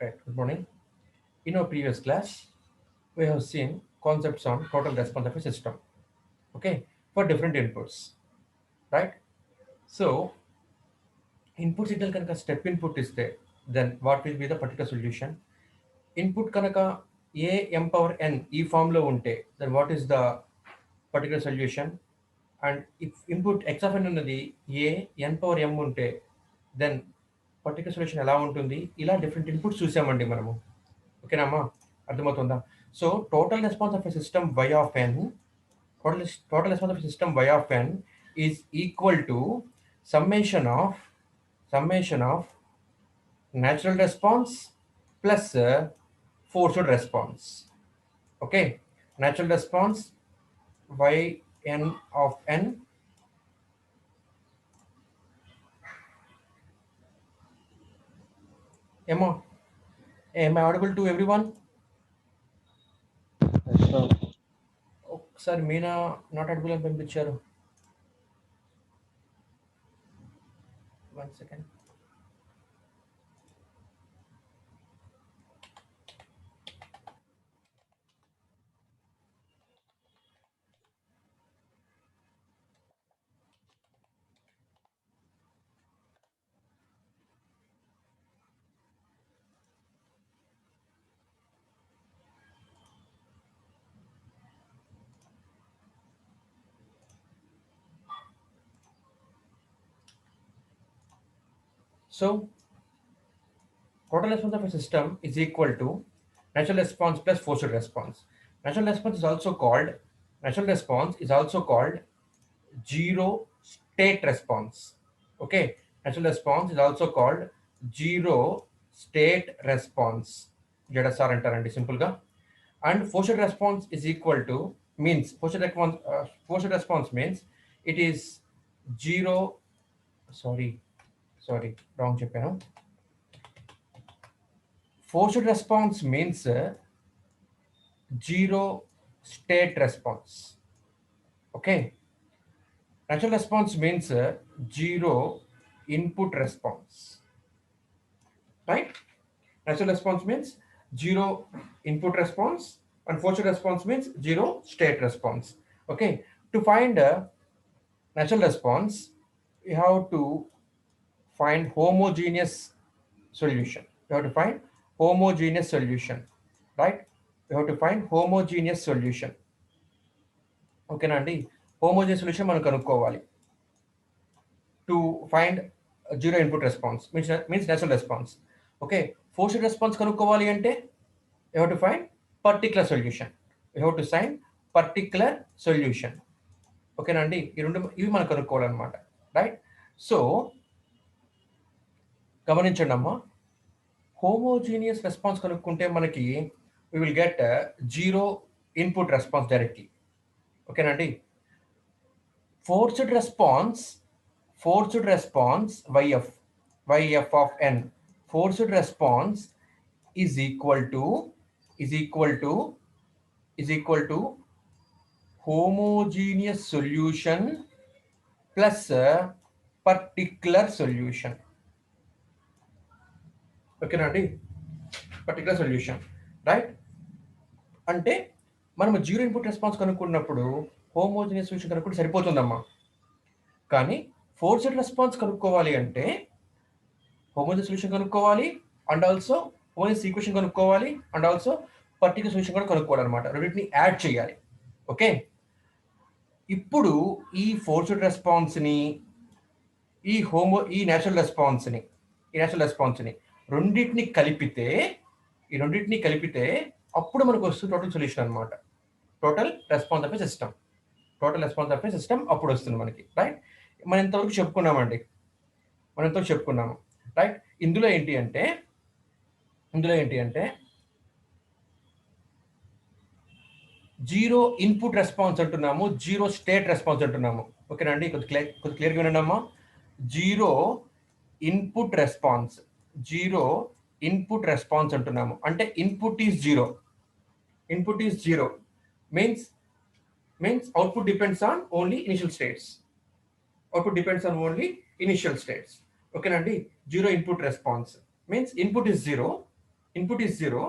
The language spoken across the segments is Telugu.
Right. Good morning. In our previous class, we have seen concepts on total response of a system. Okay, for different inputs, right? So, input signal kanaka step input is there. Then what will be the particular solution? Input kanaka a m power n e form lo unte. Then what is the particular solution? And if input x of n ఉన్నది a n power m ఉంటే then పర్టికులర్ సొల్యూషన్ ఎలా ఉంటుంది ఇలా డిఫరెంట్ ఇన్పుట్స్ చూసామండి మనము ఓకేనామా అర్థమవుతుందా so total response of a system y of n total response of a system y of n is equal to summation of natural response plus forced response. Okay, natural response y n of n. Am I audible to everyone? ఒకసారి మీనా నాట్ అడబుల్ అని పంపించారు 1 second. So total response of a system is equal to natural response plus forced response. Natural response is also called natural response is also called zero state response. Okay, natural response is also called zero state response. JSR అంటారండి simple గా. And forced response is equal to means forced response means it is zero. Sorry, wrong చెప్పాను. Forced response means zero state response. Okay, natural response means zero input response, right? Natural response means zero input response and forced response means zero state response. Okay, to find natural response we have to find homogeneous solution. We have to find homogeneous solution, right? We have to find homogeneous solution. ఓకేనా అండి హోమోజీనియస్ సొల్యూషన్ మనం కనుక్కోవాలి to find zero input response means natural response okay forced response కనుక్కోవాలి అంటే you have to find particular solution you have to sign particular solution ఓకేనా అండి ఈ రెండు ఇవి మనం కనుక్కోవాలన్నమాట రైట్ సో గమనించండి అమ్మా హోమోజీనియస్ రెస్పాన్స్ కనుక్కుంటే మనకి we will get zero input response directly. ఓకేనా అండి forced response yf of n forced response is equal to homogeneous solution plus particular solution. ఓకేనా అండి పర్టికులర్ సొల్యూషన్ రైట్ అంటే మనం జీరో ఇన్పుట్ రెస్పాన్స్ కనుక్కున్నప్పుడు హోమోజీనియస్ సొల్యూషన్ కనుక్కుంటే సరిపోతుందమ్మా కానీ ఫోర్స్డ్ రెస్పాన్స్ కనుక్కోవాలి అంటే హోమోజీనియస్ సొల్యూషన్ కనుక్కోవాలి అండ్ ఆల్సో హోమోజీనియస్ ఈక్వేషన్ కనుక్కోవాలి అండ్ ఆల్సో పర్టికులర్ సొల్యూషన్ కూడా కనుక్కోవాలన్నమాట రెండింటిని యాడ్ చేయాలి ఓకే ఇప్పుడు ఈ ఫోర్స్డ్ రెస్పాన్స్ని ఈ నేచురల్ రెస్పాన్స్ని రెండింటిని కలిపితే అప్పుడు మనకు వస్తుంది టోటల్ సొల్యూషన్ అనమాట total response of A system అప్పుడు వస్తుంది మనకి రైట్ మనం ఇంతవరకు చెప్పుకున్నామండి రైట్ ఇందులో ఏంటి అంటే జీరో ఇన్పుట్ రెస్పాన్స్ అంటున్నాము జీరో స్టేట్ రెస్పాన్స్ అంటున్నాము ఓకేనా అండి కొద్ది క్లియర్గా వినండమ్మా జీరో ఇన్పుట్ రెస్పాన్స్ అంటున్నాము అంటే input is zero means output depends on only initial states ఓకేనా అండి zero input response means input is zero input is zero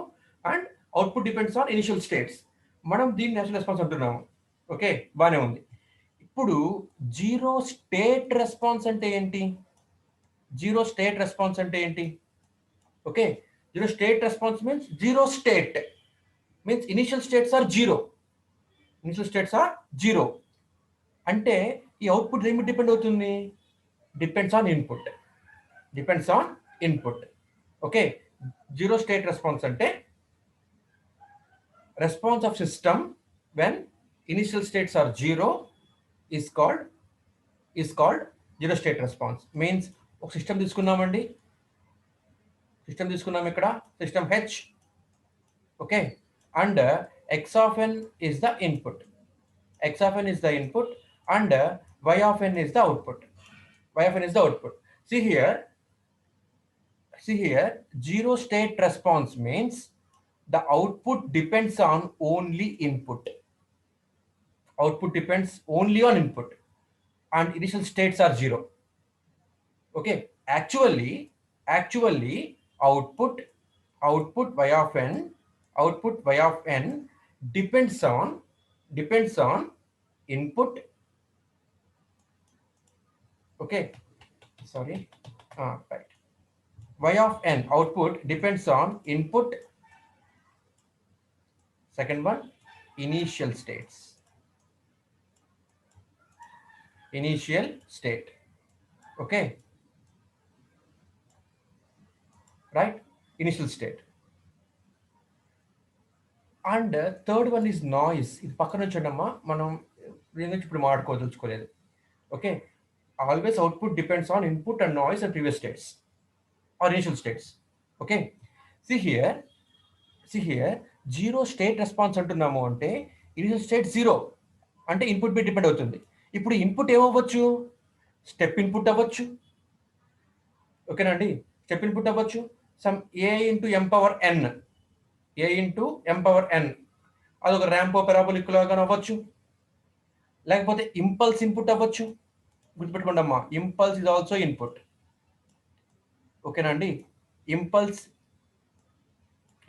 and output depends on initial states. మనం దీన్ని న్యాచురల్ రెస్పాన్స్ అంటున్నాము. ఓకే, బాగానే ఉంది. ఇప్పుడు జీరో స్టేట్ రెస్పాన్స్ అంటే ఏంటి? జీరో స్టేట్ రెస్పాన్స్ అంటే ఏంటి? Okay, zero state response means zero state means initial states are zero. Initial states are zero అంటే ఈ అవుట్పుట్ ఏమి డిపెండ్ అవుతుంది? Depends on input. Depends on input. Okay, zero state response అంటే response of system when initial states are zero is called zero state response. Means ఒక సిస్టమ్ తీసుకున్నామండి, సిస్టమ్ తీసుకున్నాం ఇక్కడ, system H. Okay, and X of n is the input, x of n is the input and y of n is the output. Y of n is the output. See here, zero state response means the output depends on only input. Output depends only on input and initial states are zero. Okay, actually output y of n depends on input. Okay, sorry, right. Y of n output depends on input. Second one, initial states. Initial state. Okay, right, initial state. And third one is noise. ఇది పక్కన వచ్చాడమ్మా, మనం దీని నుంచి ఇప్పుడు మాట్లాడుకోదలుచుకోలేదు. Okay, always output depends on input and noise and previous states or initial states. Okay, see here zero state response అంటున్నాము అంటే ఇనిషియల్ స్టేట్ జీరో అంటే ఇన్పుట్ మీద డిపెండ్ అవుతుంది. ఇప్పుడు ఇన్పుట్ ఏమవ్వచ్చు? స్టెప్ ఇన్పుట్ అవ్వచ్చు. ఓకేనండి, స్టెప్ ఇన్పుట్ అవ్వచ్చు. Some a into m power n, a into m power n, అదొక ర్యాంపో పెరాబోలిక్ లాగా అవ్వచ్చు. లేకపోతే ఇంపల్స్ ఇన్పుట్ అవ్వచ్చు. గుర్తుపెట్టుకోండి అమ్మా, ఇంపల్స్ ఇస్ ఆల్సో ఇన్పుట్. ఓకేనా అండి, ఇంపల్స్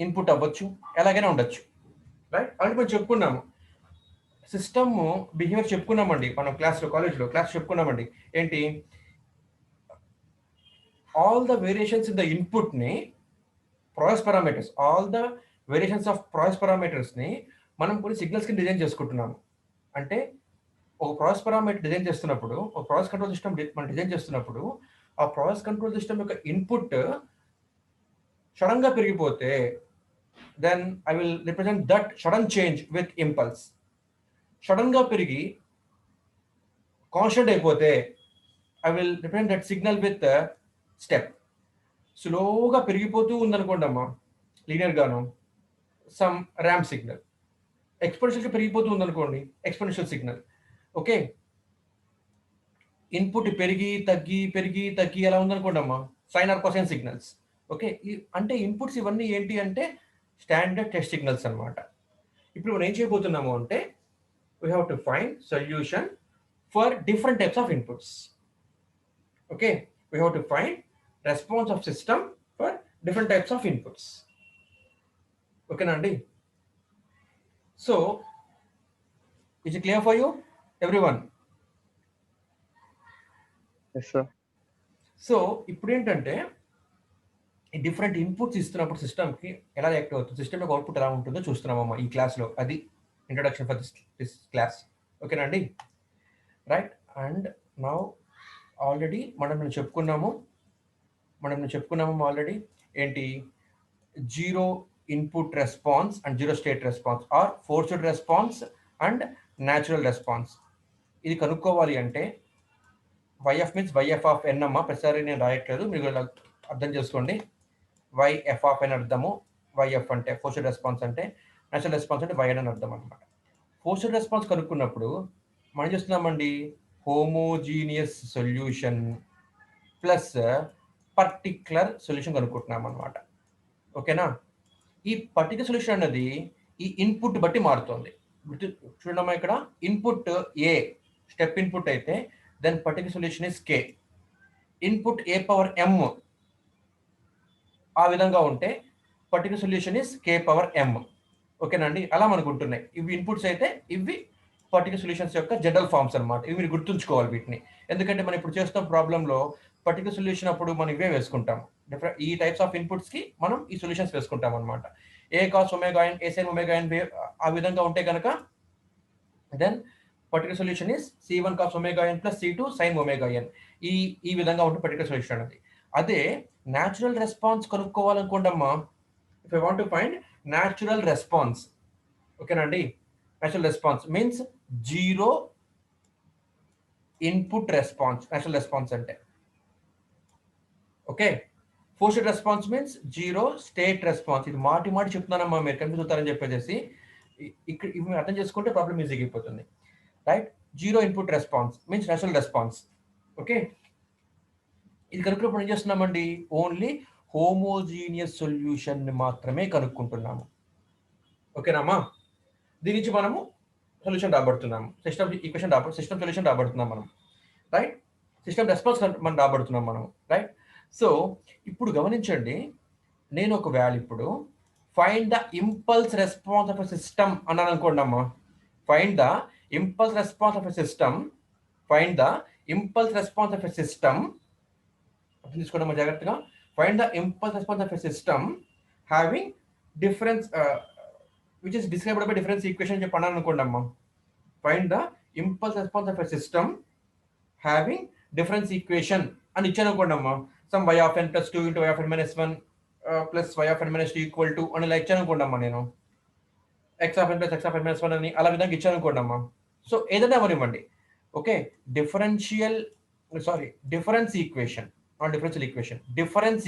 ఇన్పుట్ అవ్వచ్చు, ఎలాగైనా ఉండొచ్చు. రైట్, అంటే మనం చెప్పుకున్నాము సిస్టమ్ బిహేవియర్ చెప్పుకున్నామండి మనం క్లాస్లో, కాలేజ్లో క్లాస్ చెప్పుకున్నామండి. ఏంటి? All the variations in the ఇన్పుట్ని process parameters, all the variations of process పారామీటర్స్ని మనం కొన్ని సిగ్నల్స్కి డిజైన్ చేసుకుంటున్నాము. అంటే ఒక ప్రాసెస్ పారామీటర్ డిజైన్ చేస్తున్నప్పుడు, ఒక ప్రాసెస్ కంట్రోల్ సిస్టమ్ మనం డిజైన్ చేస్తున్నప్పుడు, ఆ ప్రాసెస్ కంట్రోల్ సిస్టమ్ యొక్క ఇన్పుట్ సడన్గా పెరిగిపోతే then I will represent that sudden change with impulse. సడన్గా పెరిగి కాన్స్టెంట్ అయిపోతే I will represent that signal with step. స్లోగా పెరిగిపోతూ ఉందనుకోండి అమ్మా, లీనియర్గాను, సమ్ ర్యాంప్ సిగ్నల్. ఎక్స్పోనెన్షియల్గా పెరిగిపోతూ ఉందనుకోండి, ఎక్స్పోనెన్షియల్ సిగ్నల్. ఓకే, ఇన్పుట్ పెరిగి తగ్గి ఎలా ఉందనుకోండి అమ్మా, sine or cosine signals. Okay, అంటే ఇన్పుట్స్ ఇవన్నీ ఏంటి అంటే స్టాండర్డ్ టెస్ట్ సిగ్నల్స్ అనమాట. ఇప్పుడు మనం ఏం చేయబోతున్నాము అంటే we have to find solution for different types of inputs. Okay, we have to find response of system for different types of inputs. ఓకేనా అండి? So is it clear for you everyone? Yes, sir. So ఇప్పుడు ఏంటంటే ఈ డిఫరెంట్ ఇన్పుట్స్ ఇస్తున్నప్పుడు సిస్టమ్కి ఎలా రియాక్ట్ అవుతుంది, సిస్టమ్ యొక్క అవుట్పుట్ ఎలా ఉంటుందో చూస్తున్నామమ్మా ఈ క్లాస్లో. అది ఇంట్రొడక్షన్ ఫర్ దిస్ క్లాస్. ఓకేనా అండి? రైట్, అండ్ నౌ ఆల్రెడీ మనం చెప్పుకున్నాము ఆల్రెడీ ఏంటి, zero input response and zero state response or forced response and natural response. ఇది కనుక్కోవాలి అంటే YF means YF of N అమ్మ, ప్రతిసారి నేను రాయట్లేదు, మీరు అర్థం చేసుకోండి. వైఎఫ్ ఆఫ్ ఎన్ అర్థము, వైఎఫ్ అంటే ఫోర్స్డ్ రెస్పాన్స్ అంటే, న్యాచురల్ రెస్పాన్స్ అంటే వైఎన్ అని అర్థం అనమాట. ఫోర్స్డ్ రెస్పాన్స్ కనుక్కున్నప్పుడు మనం చేస్తున్నామండి homogeneous solution plus particular solution కనుక్కుంటున్నాం అనమాట. ఓకేనా? ఈ పర్టిక్యులర్ సొల్యూషన్ అనేది ఈ ఇన్పుట్ బట్టి మారుతుంది. చూడమ్మా, ఇక్కడ ఇన్పుట్ ఏ స్టెప్ ఇన్పుట్ అయితే then particular solution is k. Input a power m ఆ విధంగా ఉంటే particular solution is k power m. ఓకేనండి, అలా మనకు ఉంటున్నాయి. ఇవి ఇన్పుట్స్ అయితే ఇవి పర్టికులర్ సొల్యూషన్స్ యొక్క జనరల్ ఫార్మ్స్ అనమాట. ఇవి మీరు గుర్తుంచుకోవాలి వీటిని. ఎందుకంటే మనం ఇప్పుడు చేస్తున్న ప్రాబ్లంలో పర్టికులర్ సొల్యూషన్ అప్పుడు మనం ఇవే వేసుకుంటాం. డిఫరెంట్ ఈ టైప్స్ ఆఫ్ ఇన్పుట్స్ కి మనం ఈ సొల్యూషన్స్ వేసుకుంటాం అనమాట. A cos omega n, A sine omega n ఆ విధంగా ఉంటే కనుక then particular solution is c1 cos omega n plus c2 sin omega n. ఈ విధంగా ఉంటే పర్టికులర్ సొల్యూషన్ అనేది. అదే న్యాచురల్ రెస్పాన్స్ కనుక్కోవాలనుకోండమ్మా, if I want to find natural response, ఓకేనండి, natural response means zero input response. Natural response అంటే okay. Forced response means zero state response. ఇది మాటి మాటి చెప్తున్నానమ్మా, మీరు కన్ఫ్యూజ్ అవుతారని చెప్పేసి ఇక్కడ ఇవి అర్థం చేసుకుంటే ప్రాబ్లం ఈజీగా అయిపోతుంది. Right, zero input response means natural response. Okay, ఇది కనుక్కున్నప్పుడు ఏం చేస్తున్నామండి, ఓన్లీ హోమోజీనియస్ సొల్యూషన్ మాత్రమే కనుక్కుంటున్నాము. ఓకేనామా, దీని నుంచి మనము సొల్యూషన్ రాబడుతున్నాము, సిస్టమ్ ఈక్వేషన్ సిస్టమ్ సొల్యూషన్ రాబడుతున్నాం మనం. రైట్, సిస్టమ్ రెస్పాన్స్ మనం రాబడుతున్నాం మనం. రైట్, సో ఇప్పుడు గమనించండి, నేను ఒక వాల్యూ ఇప్పుడు find the impulse response of a system అన్నాను అనుకోండి అమ్మా. Find the impulse response of a system, find the impulse response of a system, అర్థం తీసుకోండి అమ్మా జాగ్రత్తగా. Find the impulse response of a system having difference which is described by difference equation చెప్పి అన్నాను అనుకోండి అమ్మా. Find the impulse response of a system having difference equation అని ఇచ్చాను అనుకోండి అమ్మా. Some y of n plus 2 into y of n minus 1 plus y of n minus 2 equal to అని ఇలా ఇచ్చాను అనుకోండి అమ్మా. నేను x of n plus x of n minus 1 అని అలా విధంగా ఇచ్చాను అనుకోండి అమ్మా. సో ఏదైనా అవనివ్వండి. Okay, difference equation, not differential equation, difference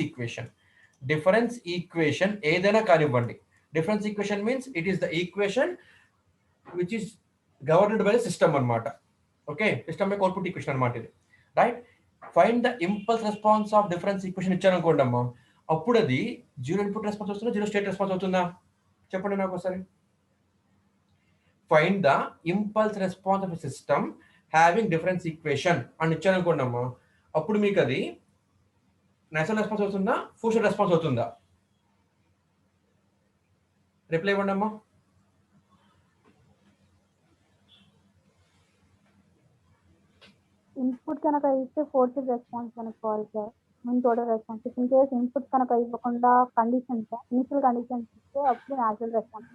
equation ఏదైనా కానివ్వండి. Difference equation means it is the equation which is governed by the system అనమాట. ఓకే, సిస్టమ్ యొక్క అవుట్పుట్ ఈక్వేషన్ అనమాట ఇది. Right, find the impulse response of difference equation ఇచ్చాను అనుకోండి అమ్మా. అప్పుడు అది జీరో ఇన్పుట్ రెస్పాన్స్ వస్తుందా, జీరో స్టేట్ రెస్పాన్స్ అవుతుందా? చెప్పండి నాకు ఒకసారి. Find the impulse response of a system having difference equation అని ఇచ్చాను అనుకోండి అమ్మా. అప్పుడు మీకు అది నేచురల్ రెస్పాన్స్ అవుతుందా, ఫోర్స్డ్ రెస్పాన్స్ అవుతుందా? రిప్లై ఇవ్వండి అమ్మా. ఇన్పుట్ కనుక ఇస్తే ఫోర్స్డ్ రెస్పాన్స్ కనుక్కోవాలి sir, mean total response. In case input కనుక ఇవ్వకుండా కండిషన్స్, ఇనిషియల్ కండిషన్స్ ఇస్తే అప్పుడు న్యాచురల్ రెస్పాన్స్.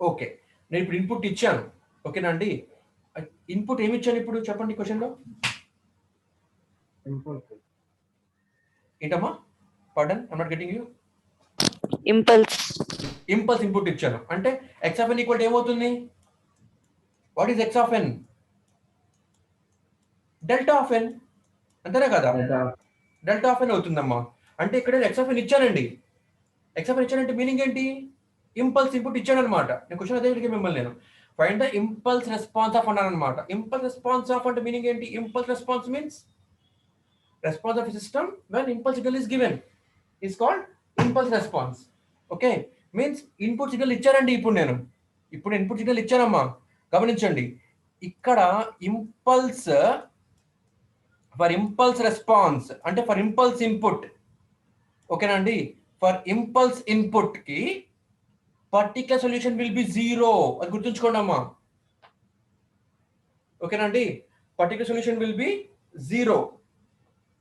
ఓకే, నేను ఇప్పుడు ఇన్పుట్ ఇచ్చాను, ఓకేనా అండి. ఇన్పుట్ ఏమి ఇచ్చాను ఇప్పుడు చెప్పండి క్వశ్చన్లో. ఏంటమ్మా, pardon, I'm not getting you. Impulse input ఇచ్చాను అంటే x of n equal to ఏమవుతుంది? What is x of n? Delta of n, అంతేనా కదా? డెల్టా ఆఫ్ n అవుతుందమ్మా. అంటే ఇక్కడ x of n ఇచ్చానండి. x of n ఇచ్చానంటే మీనింగ్ ఏంటి? ఇంపల్స్ ఇన్పుట్ ఇచ్చాను అనమాట. నేను క్వశ్చన్ అదే మిమ్మల్ని నేను find the impulse response of అన్నాను అనమాట. ఇంపల్స్ రెస్పాన్స్ ఆఫ్ అంటే మీనింగ్ ఏంటి? Impulse response means response of system when impulse signal is given is called impulse response. Okay, means input signal ఇచ్చానండి. ఇప్పుడు ఇన్పుట్ సిగ్నల్ ఇచ్చానమ్మా. గమనించండి, ఇక్కడ ఇంపల్స్ ఫర్ ఇంపల్స్ రెస్పాన్స్ అంటే ఫర్ ఇంపల్స్ ఇన్పుట్, ఓకేనా అండి. ఫర్ ఇంపల్స్ ఇన్పుట్ కి particular solution will be zero, అది గుర్తుంచుకోండి అమ్మా. ఓకేనా అండి, particular solution will be zero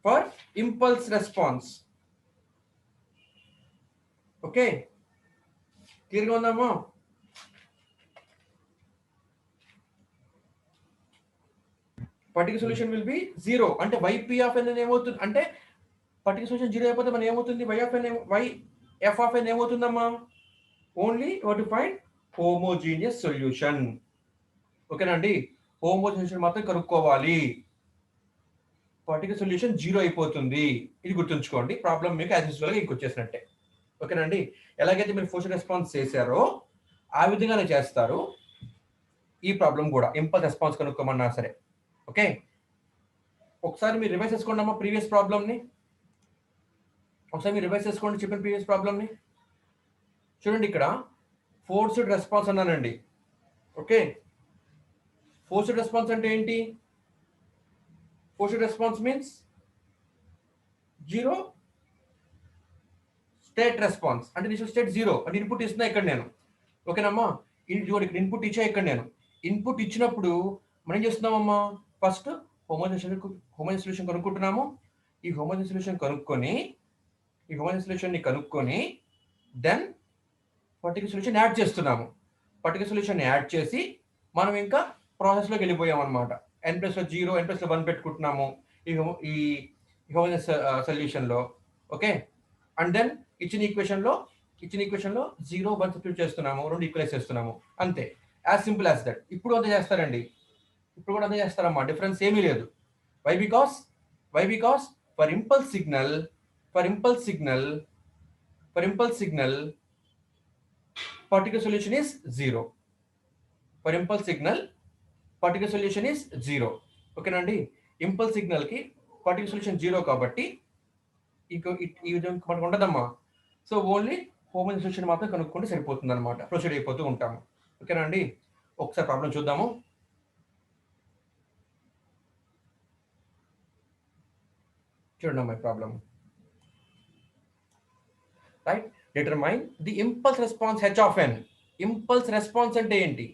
for impulse response. Okay, క్లియర్గా ఉందమ్మా. Particular solution will be zero అంటే yp ఆఫ్ n ఏమవుతుంది అంటే పర్టికులర్ సొల్యూషన్ జీరో అయిపోతే మనం ఏమవుతుంది? yf ఆఫ్ n ఏమవుతుందమ్మా? Only what to find homogeneous solution. ఓకేనండి, హోమోజీనియస్ మాత్రం కనుక్కోవాలి. పర్టికులర్ సొల్యూషన్ జీరో అయిపోతుంది, ఇది గుర్తుంచుకోండి. ప్రాబ్లం మీకు యాజ్ యూజువల్గా ఇంకొచ్చేసినట్టే. ఓకేనండి, ఎలాగైతే మీరు ఫోర్స్డ్ రెస్పాన్స్ చేశారో ఆ విధంగానే చేస్తారు ఈ ప్రాబ్లం కూడా. ఇంపల్స్ రెస్పాన్స్ కనుక్కోమన్నా సరే. ఓకే, ఒకసారి మీరు రివైజ్ చేసుకోండి అమ్మా ప్రీవియస్ ప్రాబ్లమ్ని. చెప్పిన ప్రీవియస్ ప్రాబ్లమ్ని చూడండి. ఇక్కడ ఫోర్స్డ్ రెస్పాన్స్ అన్నానండి. ఓకే, ఫోర్స్డ్ రెస్పాన్స్ అంటే ఏంటి? Forced response means zero state response అంటే ఇనిషియల్ స్టేట్ 0 అంటే ఇన్పుట్ ఇస్తున్నా ఇక్కడ నేను. ఓకేనమ్మా, ఇక్కడ ఇన్పుట్ ఇచ్చా ఇక్కడ నేను. ఇన్పుట్ ఇచ్చినప్పుడు మనం ఏం చేస్తున్నామమ్మా, ఫస్ట్ హోమోజెనస్ సొల్యూషన్ కనుక్కుంటున్నాము. ఈ హోమోజెనస్ సొల్యూషన్ కనుక్కొని దెన్ పర్టికులర్ సొల్యూషన్ యాడ్ చేస్తున్నాము. పర్టికులర్ సొల్యూషన్ యాడ్ చేసి మనం ఇంకా ప్రాసెస్లోకి వెళ్ళిపోయాం అనమాట. n+0 n+1 పెట్టుకుంటున్నాము ఈ హోమోజెనస్ సొల్యూషన్లో. ఓకే, అండ్ దెన్ ఇచ్చిన ఈక్వేషన్లో 0 1 సబ్స్టిట్యూట్ చేస్తున్నాము, 2 ఈక్వలైజ్ చేస్తున్నాము, అంతే. As simple as that. ఇప్పుడు అంతే చేస్తారండి, ఇప్పుడు కూడా అంతే చేస్తారమ్మా, డిఫరెన్స్ ఏమీ లేదు. Why because for impulse signal particular solution is 0. For impulse signal, particular solution is 0. ఓకేనండి, ఇంపల్స్ సిగ్నల్ కి particular solution 0 కాబట్టి ఈ విధంగా మనకు ఉండదమ్మా. సో ఓన్లీ హోమోజెనస్ సొల్యూషన్ మాత్రం కనుక్కుంటే సరిపోతుంది అనమాట, ప్రొసీడ్ అయిపోతూ ఉంటాము. ఓకేనండి, ఒకసారి ప్రాబ్లం చూద్దాము. చూడండి అమ్మా problem. Right, determine the impulse response h of n. Impulse response అంటే ఏంటి?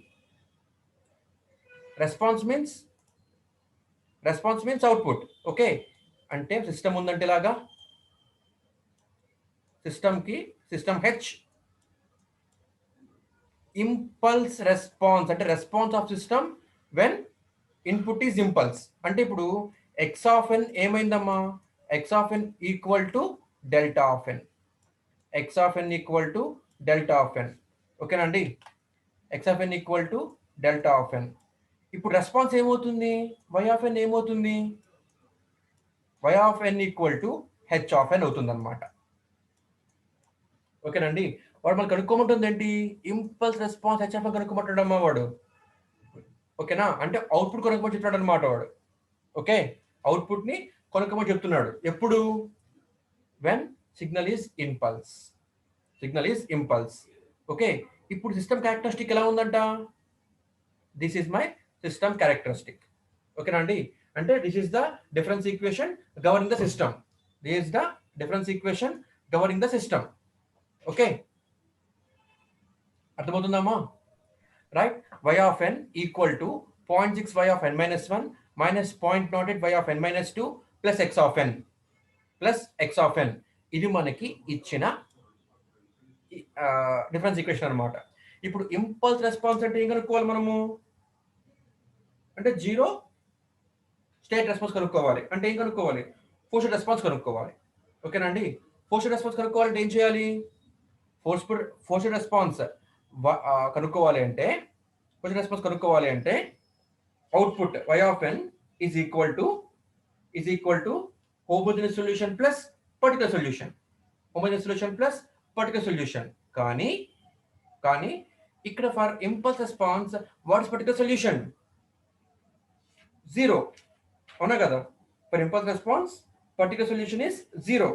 Response means output. ఓకే, అంటే సిస్టమ్ ఉందంటే ఇలాగా, సిస్టమ్ హెచ్, ఇంపల్స్ రెస్పాన్స్ అంటే response of system when input is impulse. అంటే ఇప్పుడు x of n ఏమైందమ్మా, x of n equal to delta of n. x of n equal to delta of n. ఓకేనండి, x of n equal to delta of n. ఇప్పుడు రెస్పాన్స్ ఏమవుతుంది, y of n ఏమవుతుంది, y of n equal to h of n అవుతుంది అనమాట. ఓకేనండి, వాడు మనకు కనుక్కోమంటుంది ఏంటి, impulse response h of n కనుక్కోమంటాడమ్మా వాడు. ఓకేనా, అంటే అవుట్పుట్ కనుక్కోమని చెప్తున్నాడు అనమాట వాడు. ఓకే, అవుట్పుట్ ని కనుక్కోమని చెప్తున్నాడు. ఎప్పుడు, when signal is impulse. Okay, ఇప్పుడు సిస్టమ్ క్యారెక్టరిస్టిక్ ఎలా ఉందంట, this is my system characteristic. ఓకేనండి, అంటే this is the difference equation governing the system. Okay, అర్థమవుతుందమ్మా? Right, y of n equal to 0.6 y of n minus 1 minus 0.08 y of n minus 2 plus x of n. ఇది మనకి ఇచ్చిన డిఫరెన్స్ ఈక్వేషన్ అనమాట. ఇప్పుడు ఇంపల్స్ రెస్పాన్స్ అంటే ఏం కనుక్కోవాలి మనము, అంటే 0 స్టేట్ రెస్పాన్స్ కనుక్కోవాలి. అంటే ఏం కనుక్కోవాలి, ఫోర్స్డ్ రెస్పాన్స్ కనుక్కోవాలి. ఓకేనండి, ఫోర్స్డ్ రెస్పాన్స్ కనుక్కోవాలంటే ఏం చేయాలి, ఫోర్స్డ్ రెస్పాన్స్ కనుక్కోవాలి అంటే output y of n is equal to homogeneous solution plus particular solution. కానీ ఇక్కడ for impulse response what is particular solution, 0. అవునా కదా, for impulse response particular solution is 0.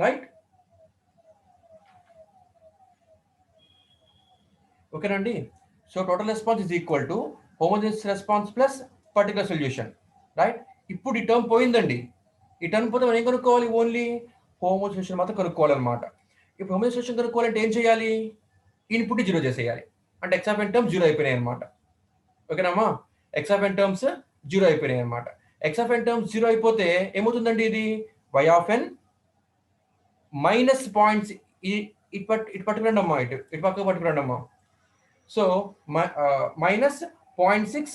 Right, ఓకేనండి. So total response is equal to homogeneous response plus particular solution. Right, ఇప్పుడు ఈ టర్మ్ పోయిందండి. ఈ టర్మ్ పోతే మనం ఏం కనుక్కోవాలి, ఓన్లీ హోమోజెనస్ సొల్యూషన్ మాత్రం కనుక్కోవాలన్నమాట. ఇప్పుడు హోమోజెనస్ సొల్యూషన్ కనుక్కోవాలంటే ఏం చేయాలి, ఇన్పుట్ 0 చేసేయాలి. అంటే x of n టర్మ్స్ 0 అయిపోయినాయి అనమాట. ఓకేనమ్మా, x of n టర్మ్స్ 0 అయిపోయినాయి అనమాట. x of n టర్మ్స్ 0 అయిపోతే ఏమవుతుందండి, ఇది y of n minus points ఇటు పట్టుకురండి అమ్మా, ఇటు పక్కకు పట్టుకురండి అమ్మా. So minus 0.6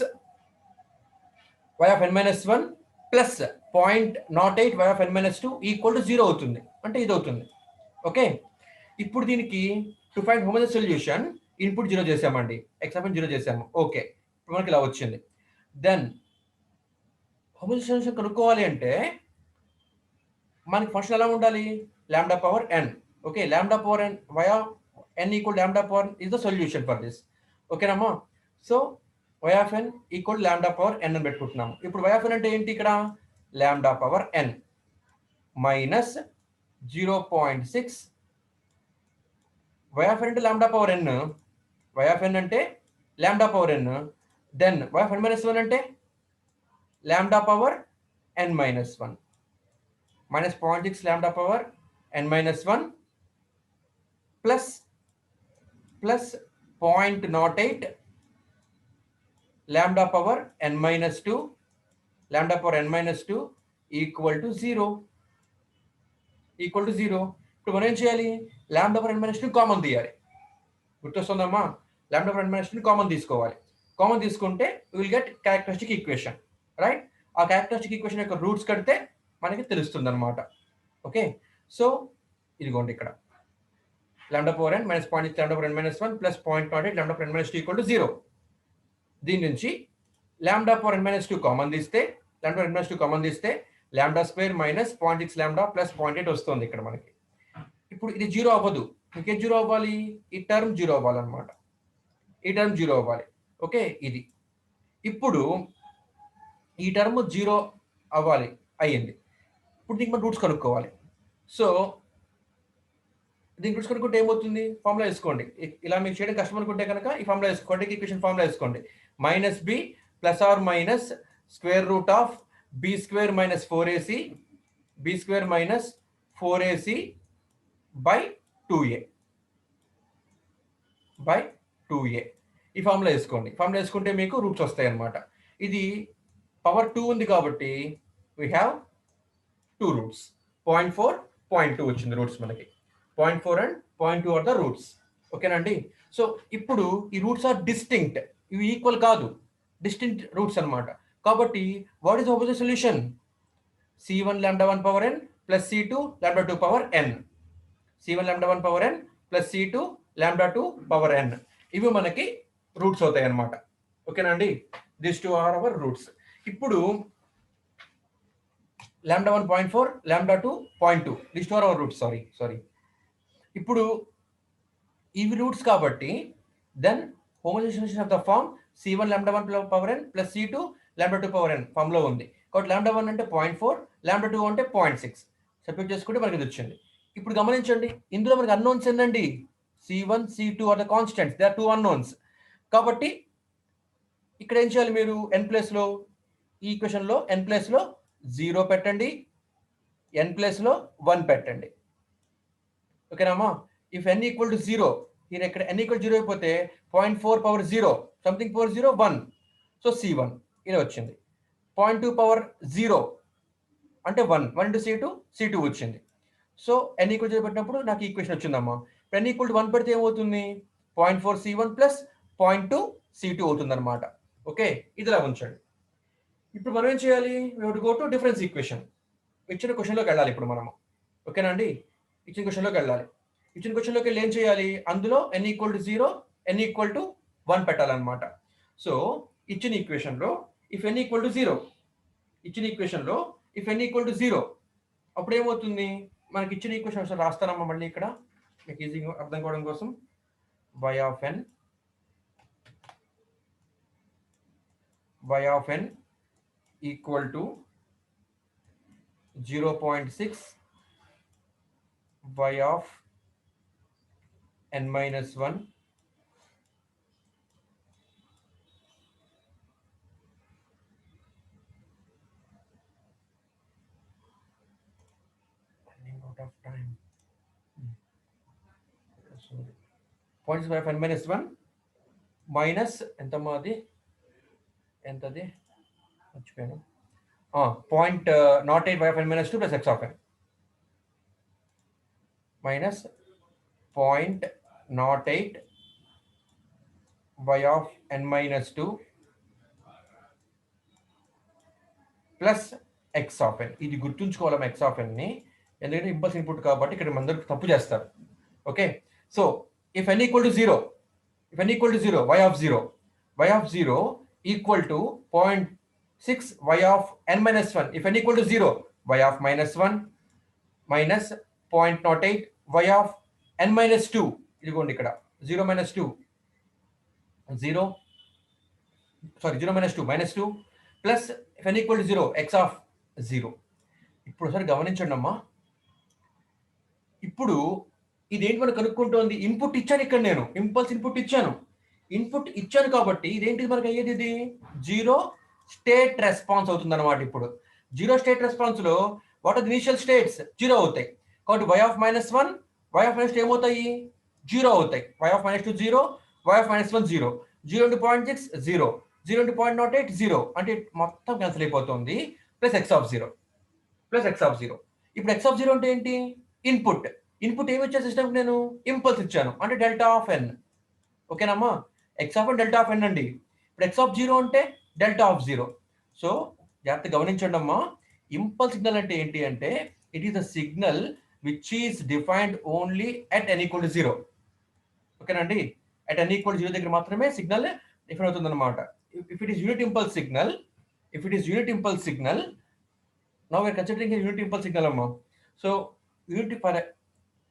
y of n minus 1 plus 0.08 y of n minus 2 equal to 0 అవుతుంది. అంటే ఇది అవుతుంది. ఓకే, ఇప్పుడు దీనికి to find homogeneous solution input 0 చేసామండి, x of n 0 చేసాము. ఓకే, ఇప్పుడు మనకి ఇలా వచ్చింది. దెన్ హోమోజెనస్ సొల్యూషన్ కనుక్కోవాలి అంటే మనకి ఫంక్షన్ ఎలా ఉండాలి, lambda power n. Okay, lambda power n, y of n equal lambda power is the solution for this. ఓకేనమ్మా, so y of n equal lambda power n అని పెట్టుకుంటున్నాము. ఇప్పుడు y of n అంటే ఏంటి, ఇక్కడ lambda power n minus 0.6 y of n అంటే lambda power n, y of n అంటే lambda power n. Then y of n minus 1 అంటే lambda power n minus 1 minus 0.6 lambda power n minus 1 plus 0.08 lambda power n minus 2 lambda power n minus 2 equal to 0. ఇప్పుడు మనం ఏం చేయాలి? Lambda power n minus 2 common తీయాలి. గుర్తొస్తుందమ్మా? Lambda power n minus 2 common తీసుకోవాలి. కామన్ తీసుకుంటే will get characteristic equation, right? ఆ క్యారెక్టరిస్టిక్ ఈక్వేషన్ యొక్క రూట్స్ కడితే మనకి తెలుస్తుంది అనమాట. ఓకే, సో ఇదిగోండి ఇక్కడ lambda power n minus 0.6 lambda power n minus 1 plus 0.08 lambda power n minus 2 equal to 0. దీని నుంచి lambda power n minus 2 common తీస్తే lambda power n minus 2 common తీస్తే lambda square minus 0.6 lambda plus 0.8 వస్తుంది ఇక్కడ మనకి. ఇప్పుడు ఇది 0 అవ్వదు. ఇంకేం 0 అవ్వాలి? ఈ టర్మ్ 0 అవ్వాలన్నమాట. ఈ టర్మ్ 0 అవ్వాలి. ఓకే, ఇది ఇప్పుడు ఈ టర్మ్ 0 అవ్వాలి, అయ్యింది. ఇప్పుడు దీనికి మనం రూట్స్ కనుక్కోవాలి. సో దీనికి రూట్స్ కనుక్కుంటే ఏమవుతుంది? ఫార్ములా వేసుకోండి. ఇలా మీకు చేయడం కష్టం అనుకుంటే కనుక ఈ ఫార్ములా వేసుకోండి, ఈక్వేషన్ ఫార్ములా వేసుకోండి. Minus B plus or minus square root of B square minus 4ac B square minus 4ac by 2a by 2a. ఈ ఫార్ములా వేసుకోండి. ఫార్ములా వేసుకుంటే మీకు రూట్స్ వస్తాయి అన్నమాట. ఇది పవర్ 2 ఉంది కాబట్టి వీ హ్యావ్ 2 రూట్స్. 0.4 0.2 వచ్చింది రూట్స్ మనకి. 0.4 అండ్ 0.2 ఆర్ ద రూట్స్. ఓకేనండి. సో ఇప్పుడు ఈ రూట్స్ ఆర్ డిస్టింక్ట్, ఇవి ఈక్వల్ కాదు, డిస్టింక్ట్ రూట్స్ అన్నమాట. కాబట్టి what is opposite solution? c1 lambda 1 power n plus c2 lambda 2 power n. c1 lambda 1 power n plus c2 lambda 2 power n. ఇవి మనకి రూట్స్ అవుతాయి అన్నమాట. ఓకేనండి, this two are our roots. ఇప్పుడు lambda 1 0.4 lambda 2 0.2 this two are our roots. Sorry ఇప్పుడు ఇవి రూట్స్ కాబట్టి then homogenization of the form c1 lambda 1 power n plus c2 lambda 2 power n form లో ఉంది. కాబట్టి lambda 1 అంటే 0.4 lambda 2 అంటే 0.6 సబ్స్టిట్యూట్ చేసుకుంటే మనకి ఇది వచ్చింది. ఇప్పుడు గమనించండి, ఇందులో మనకి అన్నోన్స్ ఏంటండి? c1 c2 are the constants, they are 2 unknowns. కాబట్టి ఇక్కడ ఏం చేయాలి మీరు? n ప్లేస్ లో, ఈ ఈక్వేషన్ లో n ప్లేస్ లో 0 పెట్టండి, n ప్లేస్ లో 1 పెట్టండి. ఓకేనామా? If n equal to 0, here ఇక్కడ n ఈక్వల్ 0 అయిపోతే 0.4 power 0 something power 0 1, so c1 ఇలా వచ్చింది. 0.2 పవర్ 0 అంటే 1 into c2 వచ్చింది. సో n ఈక్వల్ 0 పెట్టినప్పుడు నాకు ఈక్వేషన్ వచ్చిందమ్మా. n ఈక్వల్ టు 1 పెడితే ఏమవుతుంది? 0.4 c1 ప్లస్ 0.2 c2 అవుతుంది అనమాట. ఓకే, ఇదిలా ఉంచండి. ఇప్పుడు మనం ఏం చేయాలి? we have to go to difference equation. ఇచ్చిన క్వశ్చన్లోకి వెళ్ళాలి ఇప్పుడు మనము. ఓకేనా అండి? ఇచ్చిన క్వశ్చన్లోకి వెళ్ళాలి. ఇచ్చిన క్వశ్చన్లోకి వెళ్ళి ఏం చేయాలి? అందులో n equal to 0 n equal to 1 పెట్టాలన్నమాట. సో ఇచ్చిన ఈక్వేషన్లో ఇఫ్ n ఈక్వల్ టు 0, ఇచ్చిన ఈక్వేషన్లో ఇఫ్ n ఈక్వల్ టు 0 అప్పుడు ఏమవుతుంది? మనకి ఇచ్చిన ఈక్వేషన్ ఒకసారి రాస్తానమ్మా మళ్ళీ ఇక్కడ మీకు ఈజీగా అర్థం కావడం కోసం. y of n equal to 0.6 y of n minus 1 running out of time. 0.6 y of n minus 1 minus ఎంతది మర్చిపోయాను. 0.08 y of n minus 2 plus x of n minus 0.08 y of n minus 2 plus x of n. ఇది గుర్తుంచుకోవాలి x of n ని, ఎందుకంటే ఇంపల్స్ ఇన్పుట్ కాబట్టి ఇక్కడ అందరూ తప్పు చేస్తారు. Okay, so if n equal to 0, y of 0 equal to 0.6 y of n minus 1. if n equal to 0, y of minus 1 minus 0.08 y of n minus 2. ఇదిగోండి ఇక్కడ 0 minus 2 minus 2 plus if n equal to 0, x of 0. ఇప్పుడు ఒకసారి గమనించండి అమ్మా. ఇప్పుడు ఇదేంటి మనం కనుక్కుంటోంది? ఇన్పుట్ ఇచ్చాను ఇక్కడ, నేను ఇంపల్స్ ఇన్పుట్ ఇచ్చాను కాబట్టి ఇదేంటి మనకి అయ్యేది? ఇది 0 స్టేట్ రెస్పాన్స్ అవుతుంది అనమాట. ఇప్పుడు 0 స్టేట్ రెస్పాన్స్ లో what are the initial states? 0 అవుతాయి. కాబట్టి y of minus 1 y of minus 2 ఏమవుతాయి? జీరో అవుతాయి. y of -2 0, y of -1 0, 0 into 0.6 0, 0 into 0.08 0, అంటే మొత్తం క్యాన్సిల్ అయిపోతుంది. Plus x of 0 plus x of 0. ఇప్పుడు x ఆఫ్ 0 అంటే ఏంటి? ఇన్పుట్. ఇన్పుట్ ఏమి ఇచ్చా సిస్టమ్కి నేను? ఇంపల్స్ ఇచ్చాను, అంటే డెల్టా ఆఫ్ n. ఓకేనమ్మా? x of n delta of n అండి. ఇప్పుడు x ఆఫ్ 0 అంటే డెల్టా ఆఫ్ 0. సో జాగ్రత్త గమనించండి అమ్మా. ఇంపల్స్ సిగ్నల్ అంటే ఏంటి అంటే it is a signal which is defined only at n equal to 0. ఓకేనండి? అట్ n ఈక్వల్ 0 దగ్గర మాత్రమే సిగ్నల్ డిఫైన్ అవుతుంది అనమాట. If it is unit impulse signal, now we are considering a unit impulse signal amma. So for a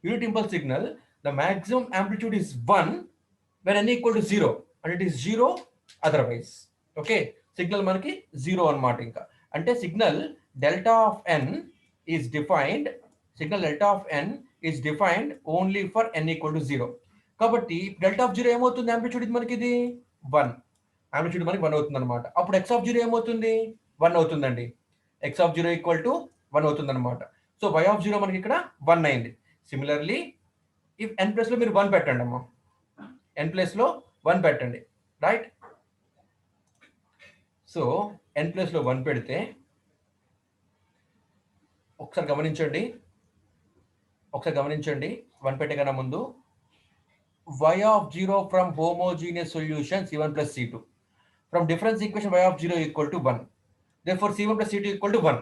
unit impulse signal, the maximum amplitude is 1 when n equal to 0, and it is 0 otherwise. Okay, signal manaki 0 anamata. Inka ante signal delta of n is defined only for n equal to 0. కాబట్టి delta of 0 ఏమవుతుంది? amplitude ఇది మనకి ఇది 1, amplitude మనకి 1 అవుతుంది అనమాట. అప్పుడు x of 0 ఏమవుతుంది? 1 అవుతుందండి. x of 0 ఈక్వల్ టు 1 అవుతుంది అనమాట. సో y of 0 మనకి ఇక్కడ 1 అయింది. సిమిలర్లీ ఇఫ్ n ప్లస్ లో మీరు 1 పెట్టండి అమ్మా, n ప్లస్ లో 1 పెట్టండి, రైట్? సో n ప్లస్ లో 1 పెడితే ఒకసారి గమనించండి, 1 పెట్టే కన్నా ముందు y of 0 from homogeneous solution c1 plus c2, from difference equation y of 0 equal to 1, therefore c1 plus c2 equal to 1.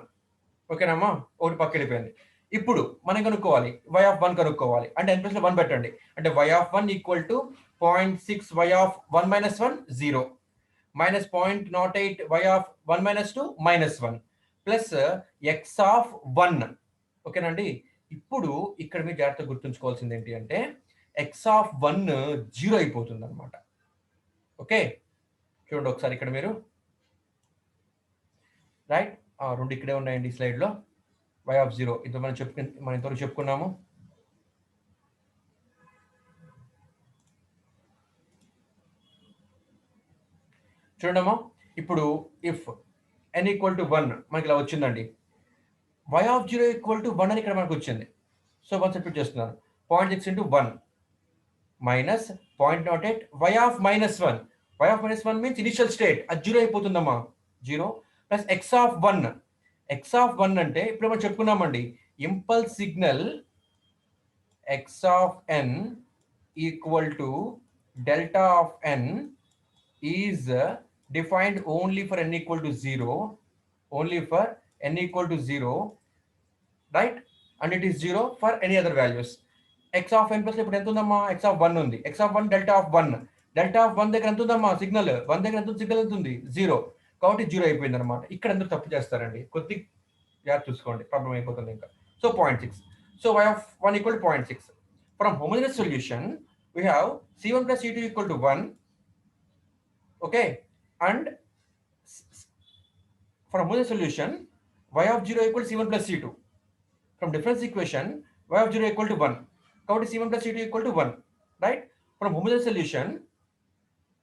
ఓకేనమ్మా? ఒకటి పక్క వెళ్ళిపోయింది. ఇప్పుడు మనం కనుక్కోవాలి y ఆఫ్ 1 కనుక్కోవాలి. అంటే n ప్లస్ లో 1 పెట్టండి, అంటే y of 1 equal to 0.6 y of 1 minus 1 0, minus 0.08 y of 1 minus 2 -1, plus x of 1. ఓకేనండి? ఇప్పుడు ఇక్కడ మీరు జాగ్రత్తగా గుర్తుంచుకోవాల్సింది ఏంటి అంటే x ఆఫ్ 1 0 అయిపోతుంది అనమాట. ఓకే, చూడండి ఒకసారి ఇక్కడ మీరు, రైట్? రెండు ఇక్కడే ఉన్నాయండి స్లైడ్ లో. y ఆఫ్ 0 ఇది మనం ఇంతవరకు చెప్పుకున్నాము. చూడమ్మా, ఇప్పుడు ఇఫ్ n ఈక్వల్ టు 1 మనకి ఇలా వచ్చిందండి, y ఆఫ్ 0 ఈక్వల్ టు 1 అని ఇక్కడ మనకు వచ్చింది. సో 1 సబ్స్టిట్యూట్ చేస్తున్నాను, 0.6 into 1 minus 0.08 y of -1. y of -1 means initial state, అది 0 అయిపోతుందమ్మా, 0 plus x of 1. x of 1 అంటే ఇప్పుడు మనం చెప్పుకున్నామండి, impulse signal x of n equal to delta of n is defined only for n equal to 0, right? And it is 0 for any other values. x of n plus ఇప్పుడు ఎంత ఉందమ్మా? x ఆఫ్ 1 ఉంది. x ఆఫ్ 1 డెల్టా ఆఫ్ 1 దగ్గర ఎంత ఉందమ్మా? సిగ్నల్ 1 దగ్గర ఎంత ఉంది? 0. కాబట్టి 0 అయిపోయింది అనమాట. ఇక్కడ అందరూ తప్పు చేస్తారండి, కొద్ది జాగ్రత్త చూసుకోండి, ప్రాబ్లం అయిపోతుంది ఇంకా. So 0.6. So y of 1 equal to 0.6. From homogeneous solution we have c1 plus c2 equal to 1. okay, and for homogeneous solution y of 0 equal to c1 plus c2. From difference equation y of 0 equal to 1, కాబట్టి c1 plus c2 equal to 1, right? From homogeneous solution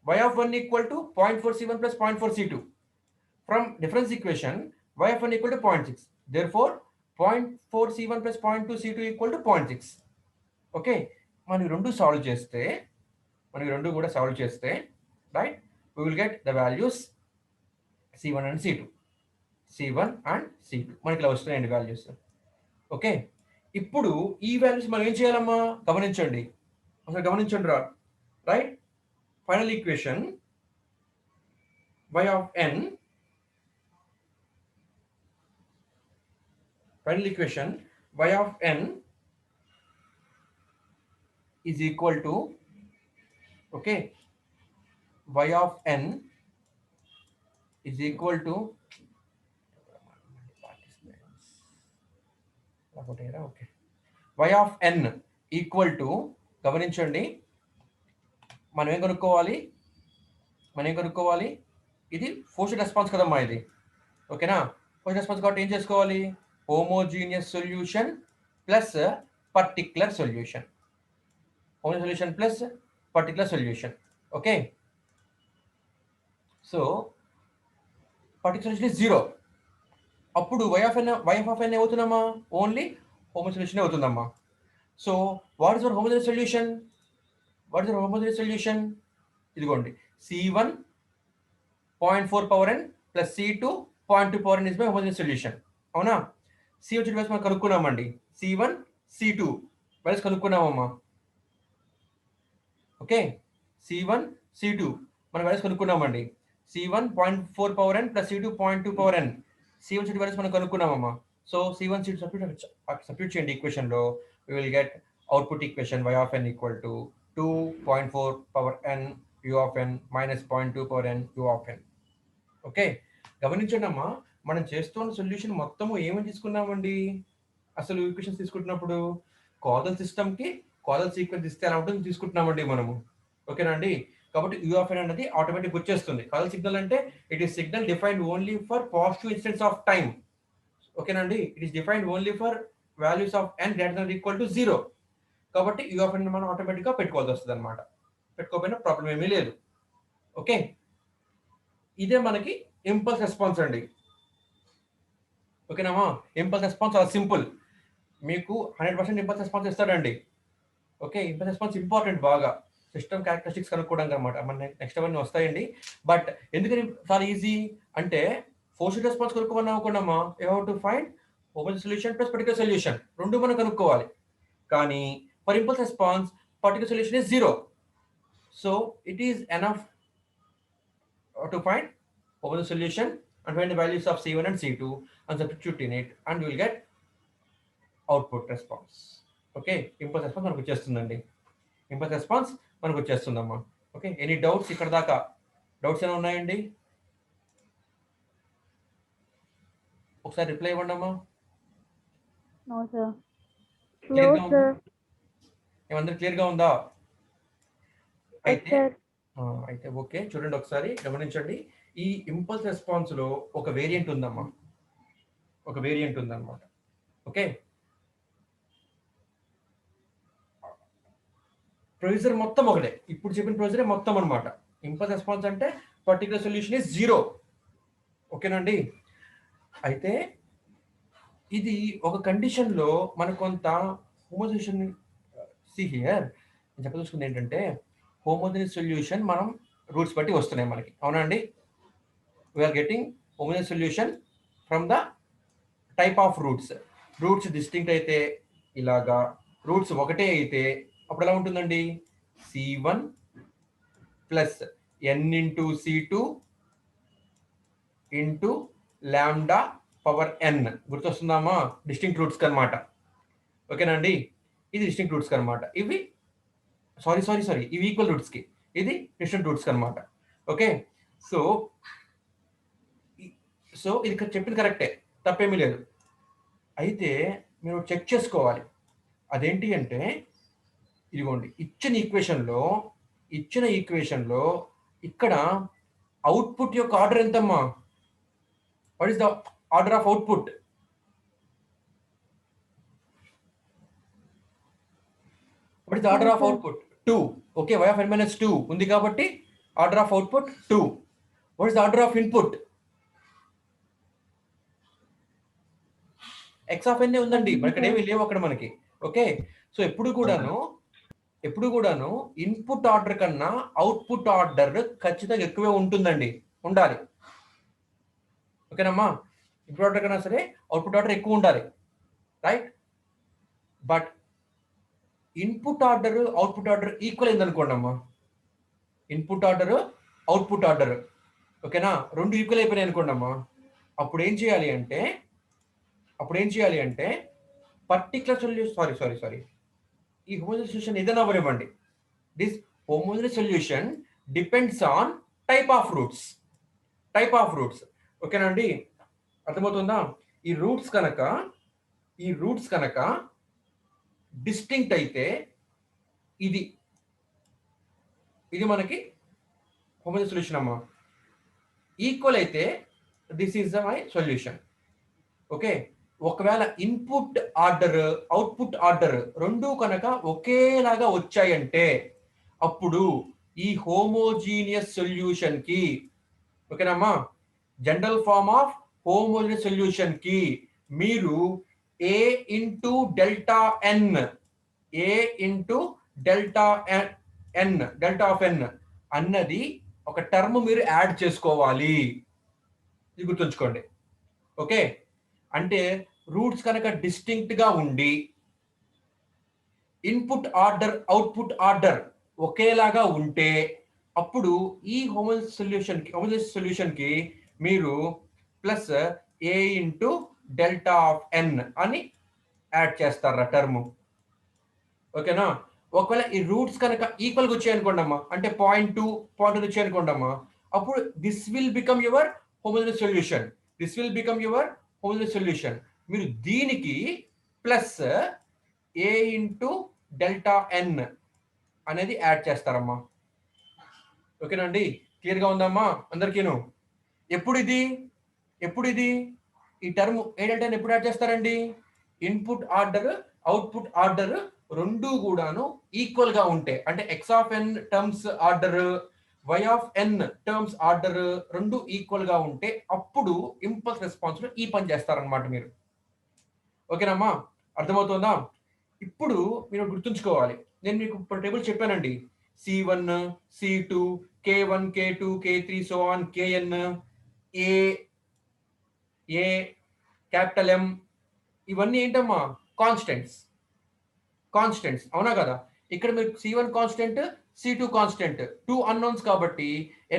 y of 1 equal to 0.4 c1 plus 0.4 c2. From difference equation y of 1 equal to 0.6, therefore 0.4 c1 plus 0.2 c2 equal to 0.6. Okay, మనం ఈ రెండు కూడా సాల్వ్ చేస్తే right, we will get the values c1 and c2. మనకి ఇలా వస్తున్నాయండి వాల్యూస్. ఓకే, ఇప్పుడు ఈ వాల్యూస్ మనం ఏం చేయాలమ్మా? గమనించండి రా, right? Final equation y of n, is equal to, okay, y of n is equal to y of n equal to, గమనించండి, మనం ఏం కనుక్కోవాలి? ఇది ఫోర్స్డ్ రెస్పాన్స్ కదమ్మా ఇది. ఓకేనా? ఫోర్స్డ్ రెస్పాన్స్ కాబట్టి ఏం చేసుకోవాలి? Homogeneous solution plus particular solution. Okay, so particular solution is 0. అప్పుడు y ఆఫ్ n ఏమవుతుందమ్మా? ఓన్లీ హోమోజీనియస్ సొల్యూషన్ అవుతుందమ్మా. So what is our homogeneous solution? What is the homogeneous solution? ఇదిగోండి C1 0.4 power n plus C2 0.2 power n is my homogeneous solution. అవునా? C వచ్చి మనం కనుక్కున్నామండి. C1 C2 values కనుక్కున్నామమ్మా. Okay, C1 C2 మనం వాల్యూస్ కనుక్కున్నామండి. C1 0.4 power n plus C2 0.2 power n. C1 C2 values మనం కనుక్కున్నామమ్మా. సో C1 C2 సబ్స్టిట్యూట్ చేయండి ఈక్వేషన్ లో. we will get output equation y of n equal to 2.4 power n u of n minus 0.2 power n u of n. Okay, గమనించండి అమ్మా, మనం చేస్తున్న సొల్యూషన్ మొత్తము ఏమని తీసుకున్నామండి? అసలు ఈక్వేషన్స్ తీసుకుంటున్నప్పుడు కాజల్ సిస్టమ్ కి కాజల్ సీక్వెన్స్ ఇస్తే ఎలా ఉంటుంది తీసుకుంటున్నామండి మనము. ఓకేనా అండి? కాబట్టి u of n అనేది ఆటోమేటిక్ వచ్చేస్తుంది. కాజల్ సిగ్నల్ అంటే it is signal defined only for positive instance of time. ఓకేనా అండి? It is defined only for values of n greater than equal to 0. కాబట్టి u of n మనం ఆటోమేటిక్ గా పెట్టుకోవాల్సి వస్తుంది అనమాట. పెట్టుకోకపోయినా ప్రాబ్లం ఏమీ లేదు. ఓకే, ఇదే మనకి ఇంపల్స్ రెస్పాన్స్ అండి. ఓకేనామా? ఇంపల్స్ రెస్పాన్స్ చాలా సింపుల్. మీకు 100% ఇంపల్స్ రెస్పాన్స్ ఇస్తాడండి. ఓకే, ఇంపల్స్ రెస్పాన్స్ ఇంపార్టెంట్ బాగా సిస్టమ్ క్యారెక్టరిస్టిక్స్ కనుక్కోవడానికి అనమాట. మన నెక్స్ట్ అవన్నీ వస్తాయండి. బట్ ఎందుకని చాలా ఈజీ అంటే ఫోర్స్డ్ రెస్పాన్స్ కనుక్కోమని అనుకున్నామా, you have to find homogeneous solution plus particular solution రెండు మనం కనుక్కోవాలి. కానీ for impulse response particular solution is 0. So it is enough to find homogeneous solution and find the values of C1 and C2 and substitute in it and you will get output response. Okay, impulse response మనకు వచ్చేస్తుందండి. ఇంపల్స్ రెస్పాన్స్ మనకు వచ్చేస్తుందమ్మా. ఓకే, ఎనీ డౌట్స్ ఇక్కడ దాకా? డౌట్స్ ఏమైనా ఉన్నాయండి? ఒకసారి రిప్లై ఇవ్వండి అమ్మా. No sir. ఏమందరూ క్లియర్ గా ఉందా? అయితే ఓకే, చూడండి ఒకసారి గమనించండి. ఈ ఇంపల్స్ రెస్పాన్స్ లో ఒక వేరియంట్ ఉందమ్మా, ఒక వేరియంట్ ఉందన్నమాట. ఓకే, ప్రొసీజర్ మొత్తం ఒకటే, ఇప్పుడు చెప్పిన ప్రొసీజరే మొత్తం అనమాట. ఇంపల్స్ రెస్పాన్స్ అంటే పర్టికులర్ సొల్యూషన్ ఇస్ 0. ఓకేనండి? అయితే ఇది ఒక కండిషన్ లో మనకు కొంత హోమోజీనియస్ హియర్ నేను చెప్పదలుచుకుంది ఏంటంటే హోమోజీనియస్ సొల్యూషన్ మనం రూట్స్ బట్టి వస్తున్నాయి మనకి. అవునా అండి? We're getting homogeneous solution from the type of roots. Roots distinct అయితే ఇలాగా, రూట్స్ ఒకటే అయితే అప్పుడు ఎలా ఉంటుందండి? C1 plus n into C2 into lambda power n. గుర్తొస్తుందామా? డిస్టింక్ట్ రూట్స్ అనమాట. ఓకేనండి? ఇది డిస్టింక్ట్ రూట్స్ అనమాట. ఇవి సారీ ఇవి ఈక్వల్ రూట్స్ కి, ఇది డిస్టింక్ట్ రూట్స్ అనమాట. ఓకే, సో ఇది చెప్పింది కరెక్టే, తప్పేమీ లేదు. అయితే మీరు చెక్ చేసుకోవాలి. అదేంటి అంటే ఇదిగోండి ఇచ్చిన ఈక్వేషన్లో ఇక్కడ అవుట్పుట్ యొక్క ఆర్డర్ ఎంతమ్మా? What is the order of output? What is the order of output? 2. Okay, y of n minus 2 ఉంది కాబట్టి order of output 2. What is the order of input? x of n ఉందండి, మరి ఇక్కడ ఏమీ లేవు అక్కడ మనకి. ఓకే, సో ఎప్పుడు కూడాను ఇన్పుట్ ఆర్డర్ కన్నా అవుట్పుట్ ఆర్డర్ ఖచ్చితంగా ఎక్కువే ఉంటుందండి, ఉండాలి. ఓకేనమ్మా? ఇన్పుట్ ఆర్డర్ కన్నా సరే అవుట్పుట్ ఆర్డర్ ఎక్కువ ఉండాలి, right? But input order output order equal అయింది అనుకోండి అమ్మా, ఇన్పుట్ ఆర్డర్ అవుట్పుట్ ఆర్డర్ ఓకేనా, రెండు ఈక్వల్ అయిపోయినాయి అనుకోండి అమ్మా, అప్పుడు ఏం చేయాలి అంటే పర్టికులర్ సొల్యూషన్ సారీ ఈ హోమోజీనియస్ సొల్యూషన్ ఏదైనా అవ్వనివ్వండి, this homogeneous solution depends on type of roots. ఓకేనా అండి? అర్థమవుతుందా? ఈ రూట్స్ కనుక డిస్టింక్ట్ అయితే ఇది మనకి హోమోజీనియస్ సొల్యూషన్ అమ్మా. ఈక్వల్ అయితే this is my solution. Okay, ఒకవేళ ఇన్పుట్ ఆర్డర్ అవుట్పుట్ ఆర్డర్ రెండు కనుక ఒకేలాగా వచ్చాయంటే అప్పుడు ఈ హోమోజీనియస్ సొల్యూషన్ కి, ఓకేనమ్మా, general form of homogeneous solution కి మీరు A into delta n n delta of n అన్నది ఒక టర్మ్ మీరు యాడ్ చేసుకోవాలి. ఇది గుర్తుంచుకోండి. ఓకే, అంటే రూట్స్ కనుక డిస్టింక్ట్ గా ఉండి ఇన్పుట్ ఆర్డర్ అవుట్పుట్ ఆర్డర్ ఒకేలాగా ఉంటే అప్పుడు ఈ హోమోజీనియస్ సొల్యూషన్ కి మీరు plus A into delta of n అని యాడ్ చేస్తారా టర్మ్. ఓకేనా? ఒకవేళ ఈ రూట్స్ కనుక ఈక్వల్గా వచ్చాయనుకోండి అమ్మా, అంటే 0.2 వచ్చాయనుకోండి, అప్పుడు this will become your homogeneous solution. This will become your homogeneous solution. మీరు దీనికి ప్లస్ ఏ ఇంటూ డెల్టా ఎన్ అనేది యాడ్ చేస్తారమ్మా. ఓకేనండి? క్లియర్గా ఉందమ్మా అందరికీను? ఎప్పుడు ఇది ఈ టర్మ్ ఏ డెల్టా ఎన్ ఎప్పుడు యాడ్ చేస్తారండి? ఇన్పుట్ ఆర్డర్ అవుట్పుట్ ఆర్డర్ రెండు కూడాను ఈక్వల్ గా ఉంటే, అంటే X of N terms order Y of N terms order రెండు ఈక్వల్ గా ఉంటే అప్పుడు ఇంపల్స్ రెస్పాన్స్ లో ఈ పని చేస్తారనమాట మీరు. ఓకేనమ్మా? అర్థమవుతుందా? ఇప్పుడు మీరు గుర్తుంచుకోవాలి, నేను మీకు ఇప్పుడు టేబుల్ చెప్పానండి. C1 C2 K1 K2 K3 so on KN A capital M ఇవన్నీ ఏంటమ్మా? కాన్స్టెంట్స్. అవునా కదా? ఇక్కడ మీరు C1 constant C2 constant, 2 unknowns కాబట్టి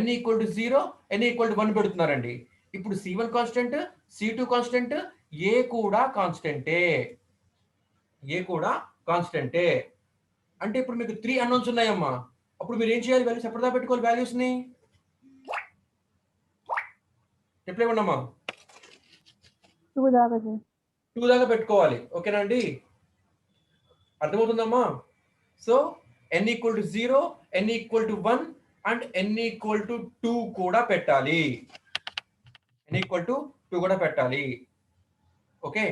n equal to 0 n equal to 1 పెడుతున్నారండి. ఇప్పుడు C1 కాన్స్టెంట్ C2 కాన్స్టెంట్ ఏ కూడా కాన్స్టెంటే. అంటే ఇప్పుడు మీకు 3 అన్నోన్స్ ఉన్నాయమ్మా. అప్పుడు మీరు ఏం చేయాలి? వాల్యూస్ ఎప్పటిదా పెట్టుకోవాలి? వాల్యూస్ ని చెప్పలేమమ్మా, 2 దాకా పెట్టుకోవాలి. ఓకేనా అండి? అర్థమవుతుందమ్మా? So n equal to 0 n equal to 1 and n equal to 2 కూడా పెట్టాలి. ఓకే,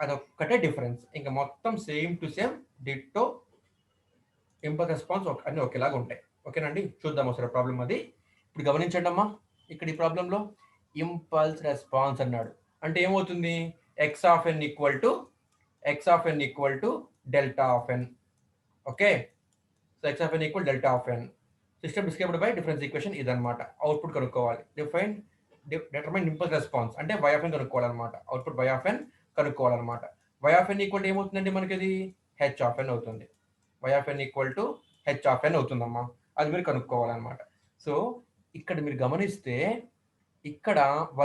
అదొక్కటే డిఫరెన్స్. ఇంకా మొత్తం same to same ditto impulse response అన్ని ఒకేలాగా ఉంటాయి. ఓకేనండి? చూద్దాం ఒకసారి ప్రాబ్లం అది. ఇప్పుడు గమనించండి అమ్మా, ఇక్కడ ఈ ప్రాబ్లంలో ఇంపల్స్ రెస్పాన్స్ అన్నాడు అంటే ఏమవుతుంది? X of n equal to delta of n. Okay, so x of n equal delta of n. System described by difference equation ఇదన్నమాట. అవుట్పుట్ కనుక్కోవాలి. డిటర్మైన్ ఇంపల్స్ రెస్పాన్స్ అంటే y ఆఫ్ n కనుక్కోవాలన్నమాట. అవుట్పుట్ y ఆఫ్ n కనుక్కోవాలన్నమాట. y ఆఫ్ n ఈక్వల్ ఏమవుతుందండి మనకి? ఇది h ఆఫ్ n అవుతుంది. y of n equal to h of n అవుతుందమ్మా. అది మీరు కనుక్కోవాలన్నమాట. సో ఇక్కడ మీరు గమనిస్తే ఇక్కడ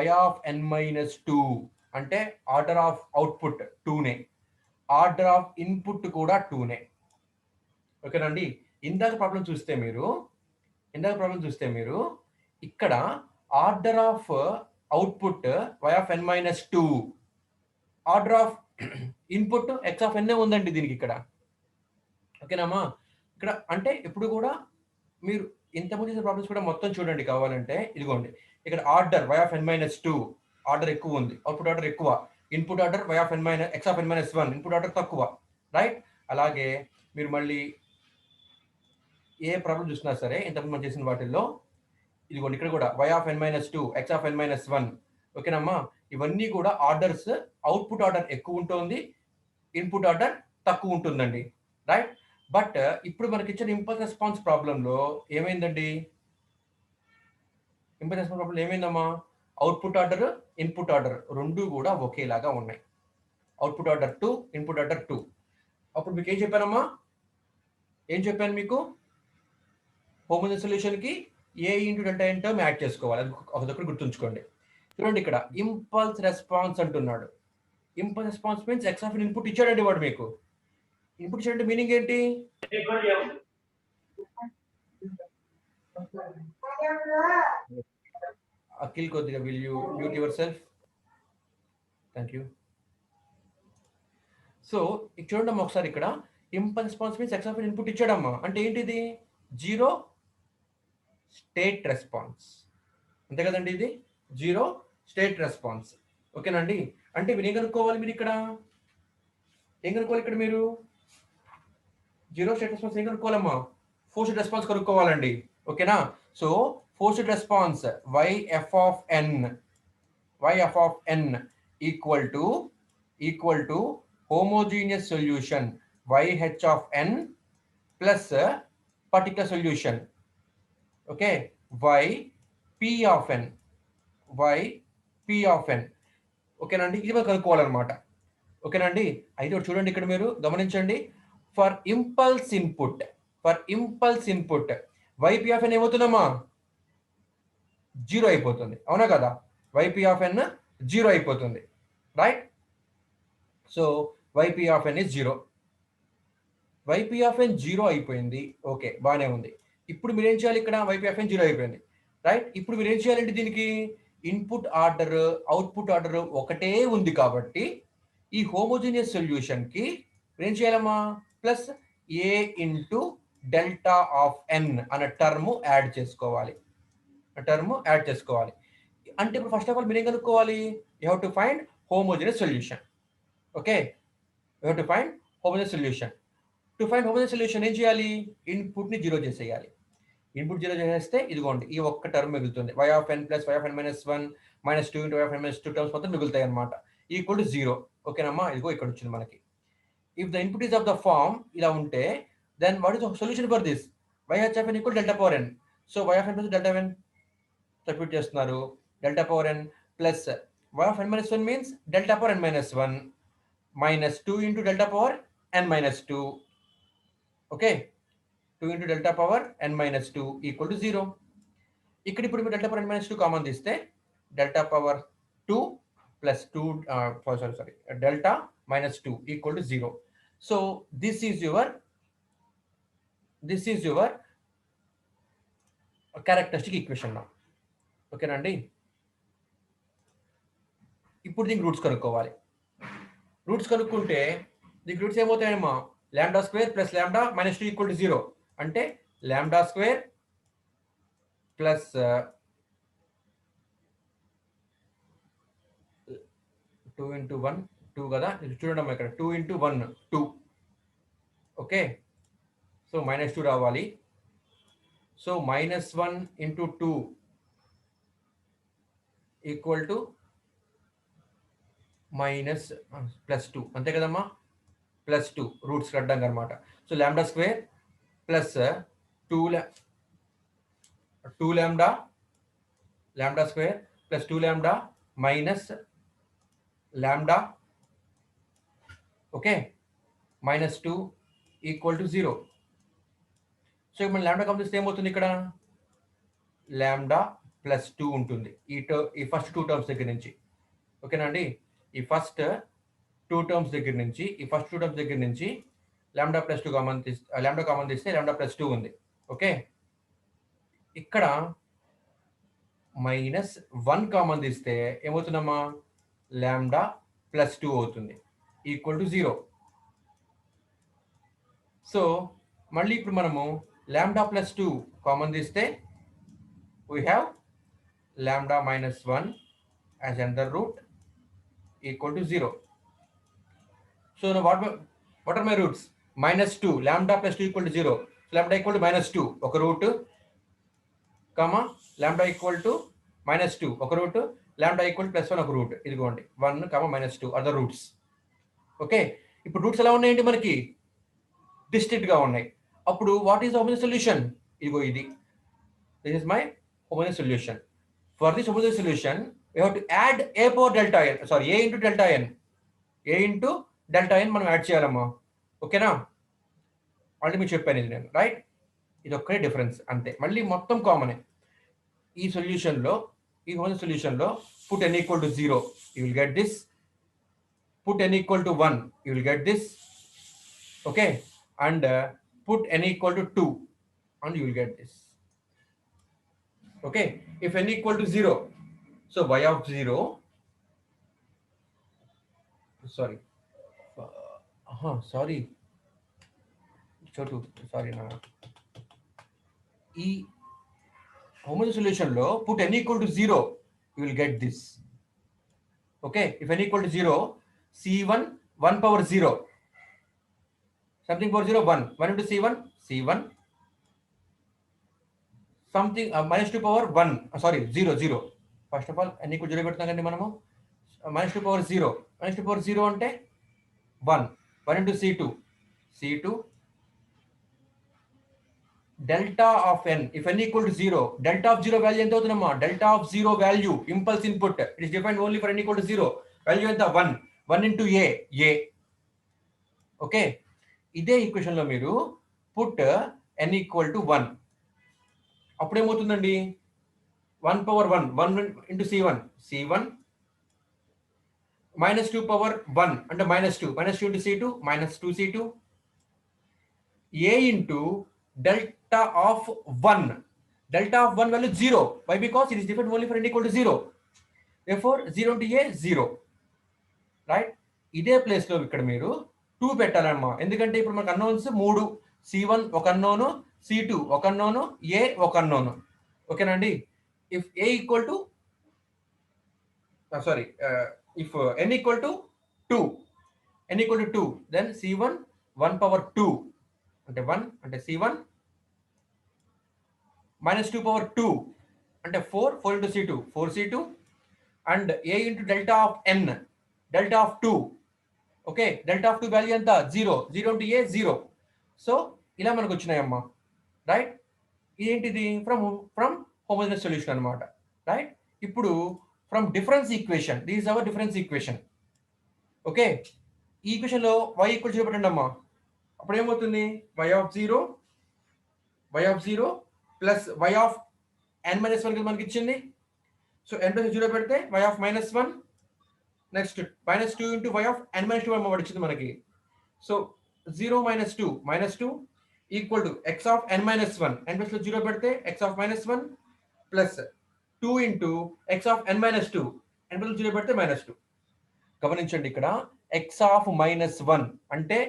y ఆఫ్ n మైనస్ 2 అంటే ఆర్డర్ ఆఫ్ అవుట్పుట్ 2నే, ఆర్డర్ ఆఫ్ ఇన్పుట్ కూడా 2నే. ఓకేనండి? ఇందాక ప్రాబ్లం చూస్తే మీరు ఇక్కడ order of output y of n minus 2, order of input x of n ఉందండి దీనికి ఇక్కడ. ఓకేనమ్మా? ఇక్కడ అంటే ఇప్పుడు కూడా మీరు ఇంతకుముందు చేసిన ప్రాబ్లమ్స్ కూడా మొత్తం చూడండి కావాలంటే. ఇదిగోండి, ఇక్కడ order y of n minus 2 order ఎక్కువ ఉంది, అవుట్పుట్ ఆర్డర్ ఎక్కువ, input order y of n minus x of n minus 1 input order తక్కువ, రైట్? అలాగే మీరు మళ్ళీ ఏ ప్రాబ్లం చూసినా సరే ఇంతకుముందు మనం చేసిన వాటిల్లో ఇదిగోండి ఇక్కడ కూడా y of n minus 2 x of n minus 1. ఓకేనమ్మా? ఇవన్నీ కూడా ఆర్డర్స్, అవుట్పుట్ ఆర్డర్ ఎక్కువ ఉంటుంది, ఇన్పుట్ ఆర్డర్ తక్కువ ఉంటుందండి, రైట్? బట్ ఇప్పుడు మనకి ఇచ్చిన ఇంపల్స్ రెస్పాన్స్ ప్రాబ్లంలో ఏమైందండి? ఇంపల్స్ రెస్పాన్స్ ప్రాబ్లం ఏమైందమ్మా? అవుట్పుట్ ఆర్డర్ ఇన్పుట్ ఆర్డర్ రెండు కూడా ఒకేలాగా ఉన్నాయి. Output order 2 input order 2. అప్పుడు మీకు ఏం చెప్పానమ్మా? మీకు హోమోజీనియస్ సొల్యూషన్ కి ఏ ఇంటూ డెల్టా ఎన్ టర్మ్ యాడ్ చేసుకోవాలి. అది ఒక దగ్గర గుర్తుంచుకోండి. చూడండి, ఇక్కడ ఇంపల్స్ రెస్పాన్స్ అంటున్నాడు. Impulse response means x of input ఇచ్చాడండి వాడు మీకు. ఇన్పుట్ ఇచ్చాడంటే మీనింగ్ ఏంటి? అఖిల్ కొద్దిగా will you mute your self? Thank you. So చూడండి ఒకసారి, ఇక్కడ impulse response means x of input ఇచ్చాడమ్మా. అంటే ఏంటిది? 0 స్టేట్ రెస్పాన్స్. అంతే కదండి, ఇది 0 స్టేట్ రెస్పాన్స్. ఓకేనండి? అంటే మీరు ఏం కనుక్కోవాలి? మీరు ఇక్కడ ఏం కనుక్కోవాలి? ఇక్కడ మీరు 0 స్టేట్ రెస్పాన్స్ ఏం కనుక్కోవాలమ్మా? ఫోర్స్డ్ రెస్పాన్స్ కనుక్కోవాలండి. ఓకేనా? So forced response yf of n equal to homogeneous solution yh of n plus particular solution. Okay, y p of n, y p of n. ఓకేనండి, ఇది మనం కనుక్కోవాలన్నమాట. ఓకేనండి, అయితే చూడండి ఇక్కడ మీరు గమనించండి. For impulse input, y p of n ఏమవుతుందమ్మా, 0 అయిపోతుంది. అవునా కదా? వైపీ ఆఫ్ ఎన్ 0 అయిపోతుంది, right? So y p of n is 0. Y p of n 0 అయిపోయింది. ఓకే, బాగానే ఉంది. ఇప్పుడు మీరు ఏం చేయాలి? ఇక్కడ వైపీ ఆఫ్ ఎన్ 0 అయిపోయింది, రైట్? ఇప్పుడు మీరు ఏం చేయాలంటే దీనికి ఇన్పుట్ ఆర్డర్ అవుట్పుట్ ఆర్డర్ ఒకటే ఉంది కాబట్టి ఈ హోమోజీనియస్ సొల్యూషన్ కి ఏం చేయాలమ్మా, plus A into delta of n అనే టర్మ్ యాడ్ చేసుకోవాలి. అంటే ఇప్పుడు ఫస్ట్ ఆఫ్ ఆల్ మీరు ఏం కనుక్కోవాలి? You have to find homogeneous solution. Okay, you have to find homogeneous solution. To find homogeneous solution ఏం చేయాలి? ఇన్పుట్ ని 0 చేసేయాలి. ఇన్పుట్ 0 చేసేస్తే ఇదిగోండి ఈ ఒక్క టర్మ్ మిగులుతుంది. y of n plus y of n minus 1 minus 2 into y of n minus 2 terms మొత్తం మిగులుతాయి అనమాట. Equal to 0. ఓకేనమ్మా, ఇదిగో ఇక్కడ వచ్చింది మనకి. If the input is of the form ఇలా ఉంటే then what is the solution for this? y of n equal delta power n. So y of n plus delta n substitute చేస్తున్నారు. Delta power n plus y of n minus 1 means delta power n minus 1 minus 2 into delta power n minus 2. Okay, 2 into delta power n minus 2 equal to 0. ఇక్కడ ఇప్పుడు మీరు delta power n minus 2 common తీస్తే delta power 2 plus 2 sorry delta minus 2 equal to 0. So this is your characteristic equation నా. ఓకేనండి, ఇప్పుడు దీనికి రూట్స్ కనుక్కోవాలి. రూట్స్ కనుక్కుంటే దీనికి రూట్స్ ఏమవుతాయమ్మా, lambda square plus lambda minus 2 equal to 0. అంటే లాంబ్డా స్క్వేర్ ప్లస్ 2 ఇంటూ 1 2 కదా, చూడండి అమ్మా ఇక్కడ 2 ఇంటూ 1 2. ఓకే, సో మైనస్ 2 రావాలి. So minus 1 into 2 equal to minus plus 2, అంతే కదమ్మా, ప్లస్ 2 రూట్స్ కట్టడం అనమాట. So lambda square plus 2 lambda square plus 2 lambda minus lambda, okay, minus 2 equal to 0. So మన లాంబ్డా కంప్లీట్ ఏమవుతుంది? ఇక్కడ లాంబ్డా ప్లస్ 2 ఉంటుంది ఈ ఫస్ట్ 2 టర్మ్స్ దగ్గర నుంచి. ఓకేనా అండి, ఈ ఫస్ట్ 2 టర్మ్స్ దగ్గర నుంచి లాంబ్డా ప్లస్ 2 కామన్ తీస్తే లాంబ్డా ప్లస్ 2 ఉంది. ఓకే, ఇక్కడ మైనస్ 1 కామన్ తీస్తే ఏమవుతుందమ్మా, లాంబ్డా ప్లస్ 2 అవుతుంది ఈక్వల్ టు 0. సో మళ్ళీ ఇప్పుడు మనము లాంబ్డా ప్లస్ 2 కామన్ తీస్తే we have lambda minus 1 as another root equal to 0. So now what are my roots? Minus 2, lambda plus 2 equal to 0. So lambda equal to minus 2, oka root, comma, lambda equal to minus 2, oka root, lambda equal to plus 1 oka root. ఇదిగోండి 1, comma, minus 2 are the roots. Okay, ఇప్పుడు రూట్స్ ఎలా ఉన్నాయండి మనకి? డిస్టింక్ట్ గా ఉన్నాయి. అప్పుడు what is the homogeneous solution? ఇదిగో ఇది, this is my homogeneous solution. For this homogeneous solution, we have to add a power delta n. Sorry, a into delta n. మనం యాడ్ చేయాలమ్మా. ఓకేనా, ఆల్రెడీ మీకు చెప్పాను ఇది నేను, రైట్? ఇది ఒక్కటే డిఫరెన్స్ అంతే, మళ్ళీ మొత్తం కామనే. ఈ సొల్యూషన్లో, ఈ homogeneous సొల్యూషన్లో put n equal to 0, you will get this. Put n equal to 1, you will get this. Okay, and put n equal to 2, and you will get this. Okay, if n equal to 0, so y of 0, sorry, no. E homogeneous solution lo put n equal to 0, you will get this. Okay, if n equal to 0, c1 1 power 0, something power 0 1 into c1 something minus 2 power 1, sorry 0. First of all n equal to 0 పెడుతున్నాం కండి మనము. minus 2 power 0 అంటే 1 into c2 delta of n, if n equal to 0, delta of 0 value ఎంత అవుతుందమ్మా? delta of 0 value impulse input, it is defined only for n equal to 0, value ఎంత? 1 into a. ఓకే, ఇదే ఈక్వేషన్ లో మీరు పుట్ n equal to 1, అప్పుడు ఏమవుతుందండి? 1 power 1 into c1 minus 2 power 1 అంటే -2 into c2 minus 2c2 a into delta of 1. Delta of 1 value 0. Why? Because it is different only for n equal to 0. Therefore 0 into a 0. Right, ఇదే ప్లేస్ లో ఇక్కడ మీరు 2 పెట్టాలమ్మా. ఎందుకంటే ఇప్పుడు మనకు అన్నోన్స్ 3, c1 ఒక అన్నోను, c2 ఒక అన్నోను, a ఒక అన్నోను. ఓకేనండి? If a equal to if n equal to 2, then c1 1 power 2 అంటే 1 అంటే c1 minus 2 power 2 అంటే 4 into c2 4c2 and a into delta of n, delta of 2. Okay, delta of 2 value ఎంత? 0 into a 0. సో ఇలా మనకు వచ్చినాయమ్మా. రైట్, ఇదేంటిది? ఫ్రమ్ హోమోజెనస్ సొల్యూషన్ అన్నమాట. రైట్, ఇప్పుడు from difference equation, this is our difference equation. Okay, ఈ ఈక్వేషన్ లో y ఈక్వల్ 0 పెట్టండి అమ్మా. అప్పుడు ఏమవుతుంది? y of 0 plus y of n minus 1 మనకి ఇచ్చింది. సో n ప్లస్ 0 పెడితే y of -1, next -2 into y of n minus 2 అమ్మ వచ్చింది మనకి. So 0 minus 2 equal to x of n minus 1, n plus 0 పెడితే x of -1 plus 2 into x of n minus 2, n plus 0 పెడితే -2. గమనించండి, ఇక్కడ x of -1 అంటే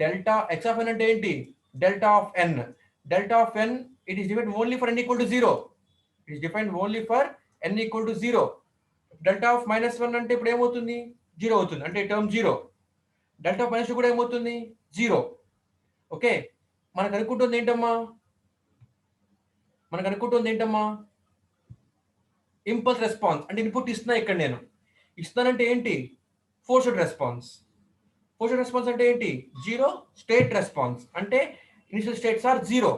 డెల్టా x of n అంటే ఏంటి? Delta of n. Delta of n it is defined only for n equal to 0. It is defined only for n equal to 0. Delta of -1 అంటే ఇప్పుడు ఏమవుతుంది? 0 అవుతుంది, అంటే టర్మ్ 0. డెల్టా ఆఫ్ -2 కూడా ఏమవుతుంది? 0. ఓకే, మనకు అనుకుంటుంది ఏంటమ్మా? ఇంపల్స్ రెస్పాన్స్ అంటే ఇన్పుట్ ఇస్తున్నా. ఇక్కడ నేను ఇస్తానంటే ఏంటి? Forced response. ఫోర్స్డ్ రెస్పాన్స్ అంటే ఏంటి? 0 స్టేట్ రెస్పాన్స్ అంటే ఇనిషియల్ స్టేట్స్ ఆర్ 0,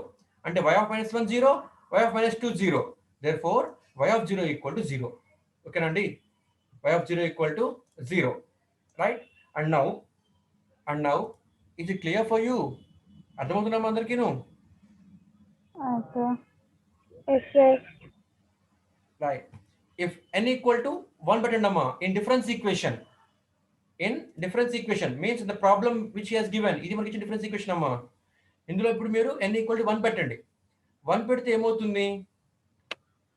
అంటే y of -1 0, y of -2 0. therefore y of 0 equal to 0. ఓకేనండి? y of 0 equal to 0. Right, and now is it clear for you? అర్థమవుతుందమ్మా అందరికీను? Right, if n equal to 1 పెట్టండి అమ్మా. in difference equation means the problem which he has given, ఇది మనకి ఇచ్చిన డిఫరెన్స్ ఈక్వేషన్ అమ్మా. ఇందులో ఇప్పుడు మీరు n equal to 1 పెట్టండి. 1 పెడితే ఏమవుతుంది?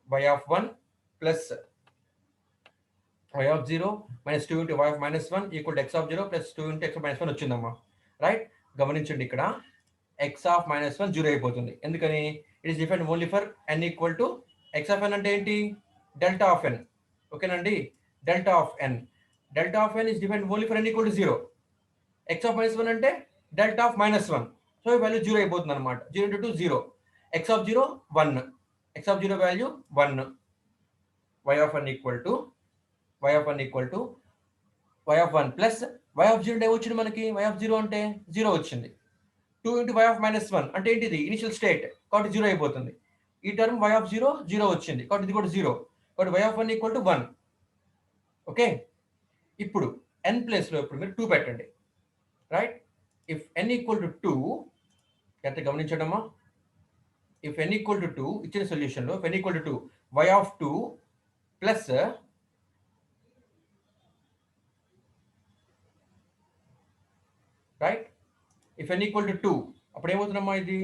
y of 1 plus y of 0 minus 2 into y of -1 equal to x of 0 plus 2 into x of -1 వచ్చిందమ్మా. రైట్, గమనించండి, ఇక్కడ x of -1 0 అయిపోతుంది. ఎందుకని? It is defined only for n equal to x of n అంటే ఏంటి? Delta of n. ఓకేనండి? Delta of n is defined only for n equal to 0. x of -1 అంటే డెల్టా ఆఫ్ -1. సో ఈ వాల్యూ 0 అయిపోతుంది అనమాట. 0 into 2 0. x of 0 1. x of 0 value 1. y of 1 equal to y of 1 plus y of 0 అంటే వచ్చింది మనకి. y of 0 అంటే 0 వచ్చింది. 2 into y of -1 అంటే ఏంటిది? ఇనిషియల్ స్టేట్, కాబట్టి 0 అయిపోతుంది. ఈ టర్మ్ y of 0 వచ్చింది, కాబట్టి ఇది కూడా 0. కాబట్టి y of 1 equal to 1. Okay, ఇప్పుడు n ప్లేస్ లో ఇప్పుడు మీరు 2 పెట్టండి. Right, if n equal to 2, ఎంత గమనించడమ్మా? ఇఫ్ n ఈక్వల్ టు 2 ఇచ్చిన సొల్యూషన్ లో n equal to 2, y of 2 plus right, if n equal to 2 అప్పుడు ఏమవుతుందమ్మా? ఇది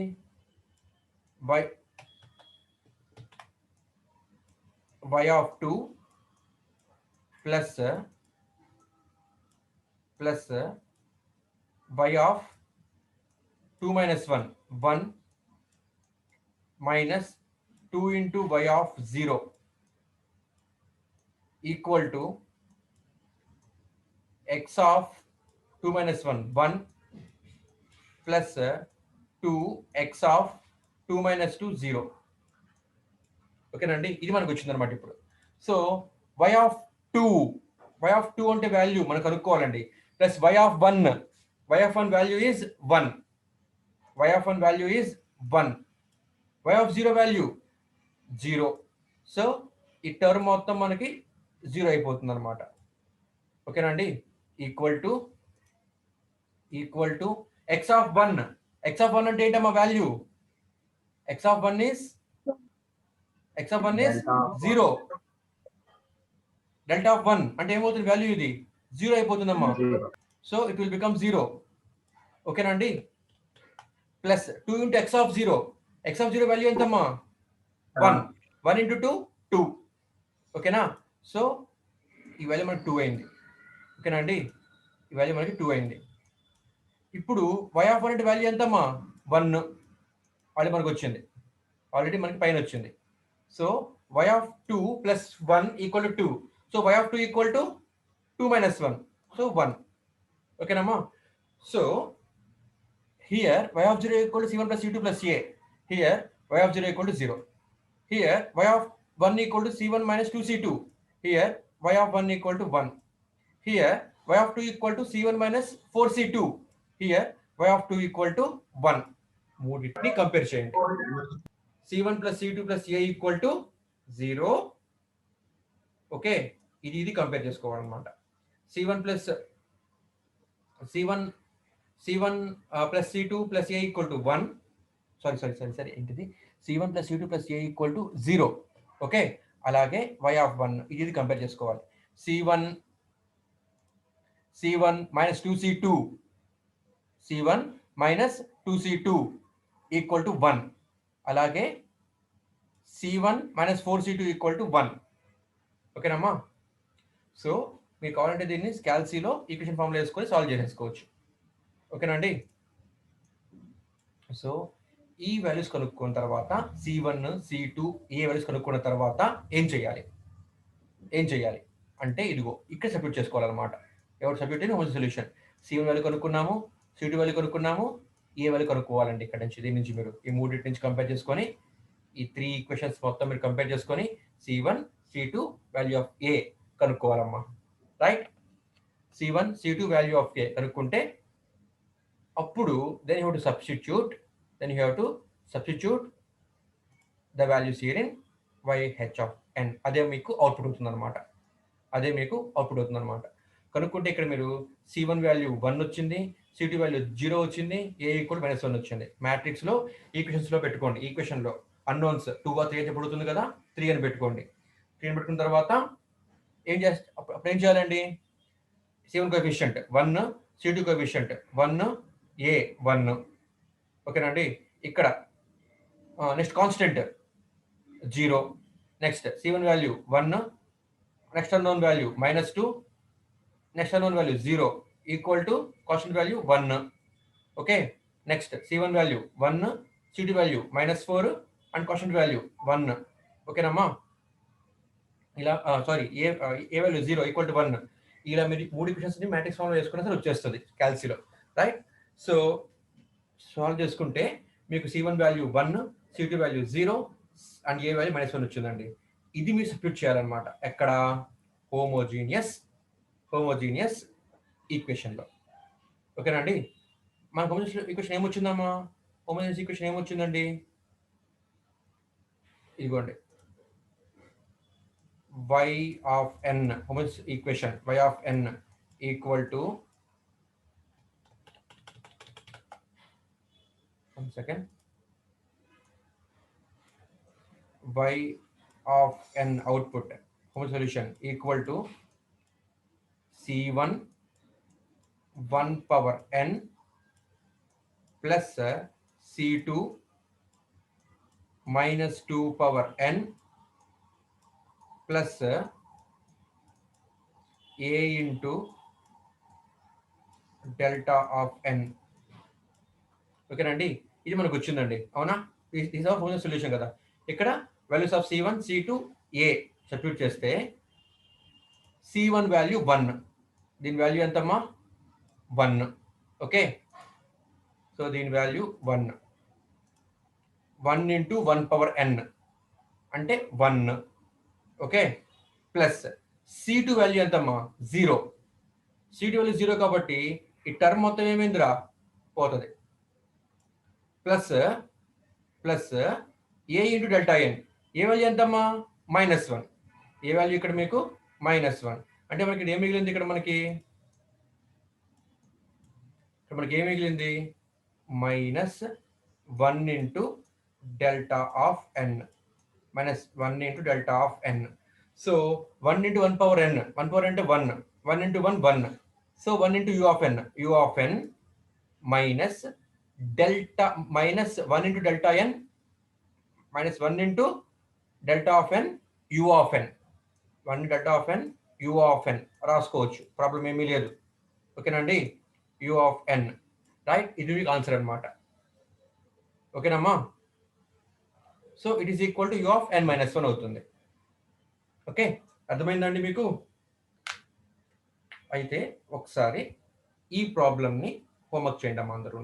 y of 2 plus y of 2 minus 1 minus 2 into y of 0 equal to x of 2 minus 1 plus 2 x of 2 minus 2 0. ఓకేనండి? ఇది మనకు వచ్చింది అనమాట ఇప్పుడు. సో y of 2 అంటే వాల్యూ మనకు కనుక్కోవాలండి. Plus y of 1 value is 1. Y of zero value 0. సో ఈ టర్మ్ మొత్తం మనకి 0 అయిపోతుంది అనమాట. ఓకేనండి. Equal to x of 1. X of 1 అంటే ఏంటమ్మా వాల్యూ? X of 1 is 0. Delta of 1 అంటే ఏమవుతుంది వాల్యూ? ఇది 0 అయిపోతుందమ్మా. సో ఇట్ విల్ బికమ్ 0. ఓకేనండి. Plus 2 into x of 0. X of 0 value ఎంతమ్మా? 1. 1 ఇంటూ 2 2. ఓకేనా? సో ఈ వాల్యూ మనకి 2 అయింది. ఓకేనా అండి? ఈ వాల్యూ మనకి 2 అయింది. ఇప్పుడు y ఆఫ్ 1 అంటే వాల్యూ ఎంతమ్మా? 1. ఆల్రెడీ మనకు వచ్చింది, ఆల్రెడీ మనకి పైన వచ్చింది. So y of 2 plus 1 equal to 2. So y of 2 equal to 2 minus 1. So 1. ఓకేనమ్మా? So here y of 0 equal to c1 plus c2 plus a. Here y of 0 equal to 0. Here y of 1 equal to c1 minus 2c2. Here y of 1 equal to 1. Here y of 2 equal to c1 minus 4c2. Here y of 2 equal to 1. మూడింటిని కంపేర్ చేయండి. c1 plus c2 plus a equal to 0. Okay, ఇది కంపేర్ చేసుకోవాలన్నమాట. c1 plus c2 plus a equal to 1. Sorry ఏంటిది? c1 plus c2 plus a equal to 0. Okay, అలాగే y ఆఫ్ 1 ఇది కంపేర్ చేసుకోవాలి. c1 minus 2c2 c1 minus 2c2 equal to 1. అలాగే c1 minus 4c2 equal to 1. ఓకేనమ్మా? సో మీకు కావాలంటే దీన్ని స్కాల్సీలో ఈక్వేషన్ ఫార్ములా వేసుకొని సాల్వ్ చేసేసుకోవచ్చు. ఓకేనండి? సో ఈ వాల్యూస్ కనుక్కున్న తర్వాత c1 c2 ఏ వాల్యూస్ కనుక్కున్న తర్వాత ఏం చేయాలి అంటే ఇదిగో ఇక్కడ సబ్స్టిట్యూట్ చేసుకోవాలన్నమాట. ఎవరు సబ్స్టిట్యూట్ అయిన హోల్ సొల్యూషన్. c1 వాల్యూ కనుక్కున్నాము, c2 వాల్యూ కనుక్కున్నాము, ఏ వాల్యూ కనుక్కోవాలండి. ఇక్కడ నుంచి దీని నుంచి మీరు ఈ మూడింటి నుంచి కంపేర్ చేసుకొని ఈ 3 ఈక్వేషన్స్ మొత్తం మీరు కంపేర్ చేసుకొని c1 c2 value of a కనుక్కోవాలమ్మా. రైట్? c1 c2 value of a కనుక్కుంటే అప్పుడు then you have to substitute the values here in yh of n. అదే మీకు అవుట్పుట్ అవుతుందన్నమాట. కనుక్కుంటే ఇక్కడ మీరు c1 వాల్యూ 1 వచ్చింది, c2 వాల్యూ 0 వచ్చింది, a ఈక్వల్ -1 వచ్చింది. మ్యాట్రిక్స్ లో ఈక్వేషన్స్ లో పెట్టుకోండి. ఈక్వేషన్ లో అన్నోన్స్ 2 3 అని పడుతుంది కదా, 3 అని పెట్టుకోండి. 3 అని పెట్టుకున్న తర్వాత అప్పుడు ఏం చేయాలండి? c1 coefficient 1, c2 coefficient 1, a 1. ఓకేనండి? ఇక్కడ next constant 0. Next c1 value 1, next unknown value -2, next unknown value 0 equal to constant value 1. Okay, next c1 value 1, c2 value -4 and constant value 1. ఓకేనమ్మా? ఇలా sorry A value 0 equal to 1. ఇలా మీరు 3 ఈక్వేషన్స్ ని మ్యాట్రిక్స్ ఫార్మ్ లో వేసుకున్నా సరే వచ్చేస్తుంది క్యాల్సీలో. రైట్? సో సాల్వ్ చేసుకుంటే మీకు c1 value 1, c2 value 0 and a value -1 వచ్చిందండి. ఇది మీరు సబ్స్టిట్యూట్ చేయాలన్నమాట. ఎక్కడ? హోమోజీనియస్ ఈక్వేషన్ లో. ఓకేనండి? మనకు హోమోజీనియస్ ఈక్వేషన్ ఏమొచ్చిందమ్మా? హోమోజీనియస్ ఈక్వేషన్ ఏమొచ్చిందండి? ఇదిగోండి, y of n. Homogeneous equation y of n equal to y of n output homogeneous solution equal to c1 1 power n plus c2 minus 2 power n plus a into delta of n. ఓకేనండి? ఇది మనకు వచ్చిందండి. అవునా? దిస్ ఆఫ్ హోమోజెనియస్ సొల్యూషన్ కదా. ఇక్కడ values of c1 c2 a substitute చేస్తే c1 వాల్యూ 1, దీని వాల్యూ ఎంతమ్మా? 1. ఓకే, సో దీని వాల్యూ 1 ఇంటూ 1 పవర్ n అంటే 1. ఓకే, ప్లస్ c2 వాల్యూ ఎంతమ్మా? 0. c2 వాల్యూ 0 కాబట్టి ఈ టర్మ్ మొత్తం ఏమైందిరా? పోతుంది. Plus A into delta N. A value ఎంతమ్మా? -1. ఏ వాల్యూ ఇక్కడ మీకు -1. అంటే మనకి ఇక్కడ ఏం మిగిలింది? ఇక్కడ మనకి ఏం మిగిలింది? -1 into delta of N. -1 into delta of N. So 1 into 1 power n. 1 power అంటే 1. 1 into 1 1. So 1 into u of n. u of n minus delta -1 into delta n -1 into delta of n u of n. 1 delta of n u of n రాసుకోవచ్చు, ప్రాబ్లం ఏమీ లేదు. ఓకేనండి, u of n, రైట్? ఇది మీకు ఆన్సర్ అనమాట. ఓకేనమ్మా? So it is equal to u of n - 1 అవుతుంది. ఓకే, అర్థమైందండి మీకు? అయితే ఒకసారి ఈ ప్రాబ్లమ్ని హోంవర్క్ చేయండి అమ్మా అందరూ.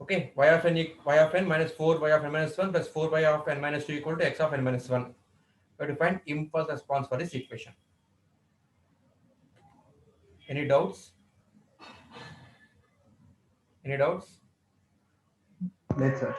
Okay, y of n minus 4y of n minus 1 plus 4y of n minus 2 equal to x of n minus 1. We have to find impulse response for this equation. Any doubts? Any doubts? Yes, sir.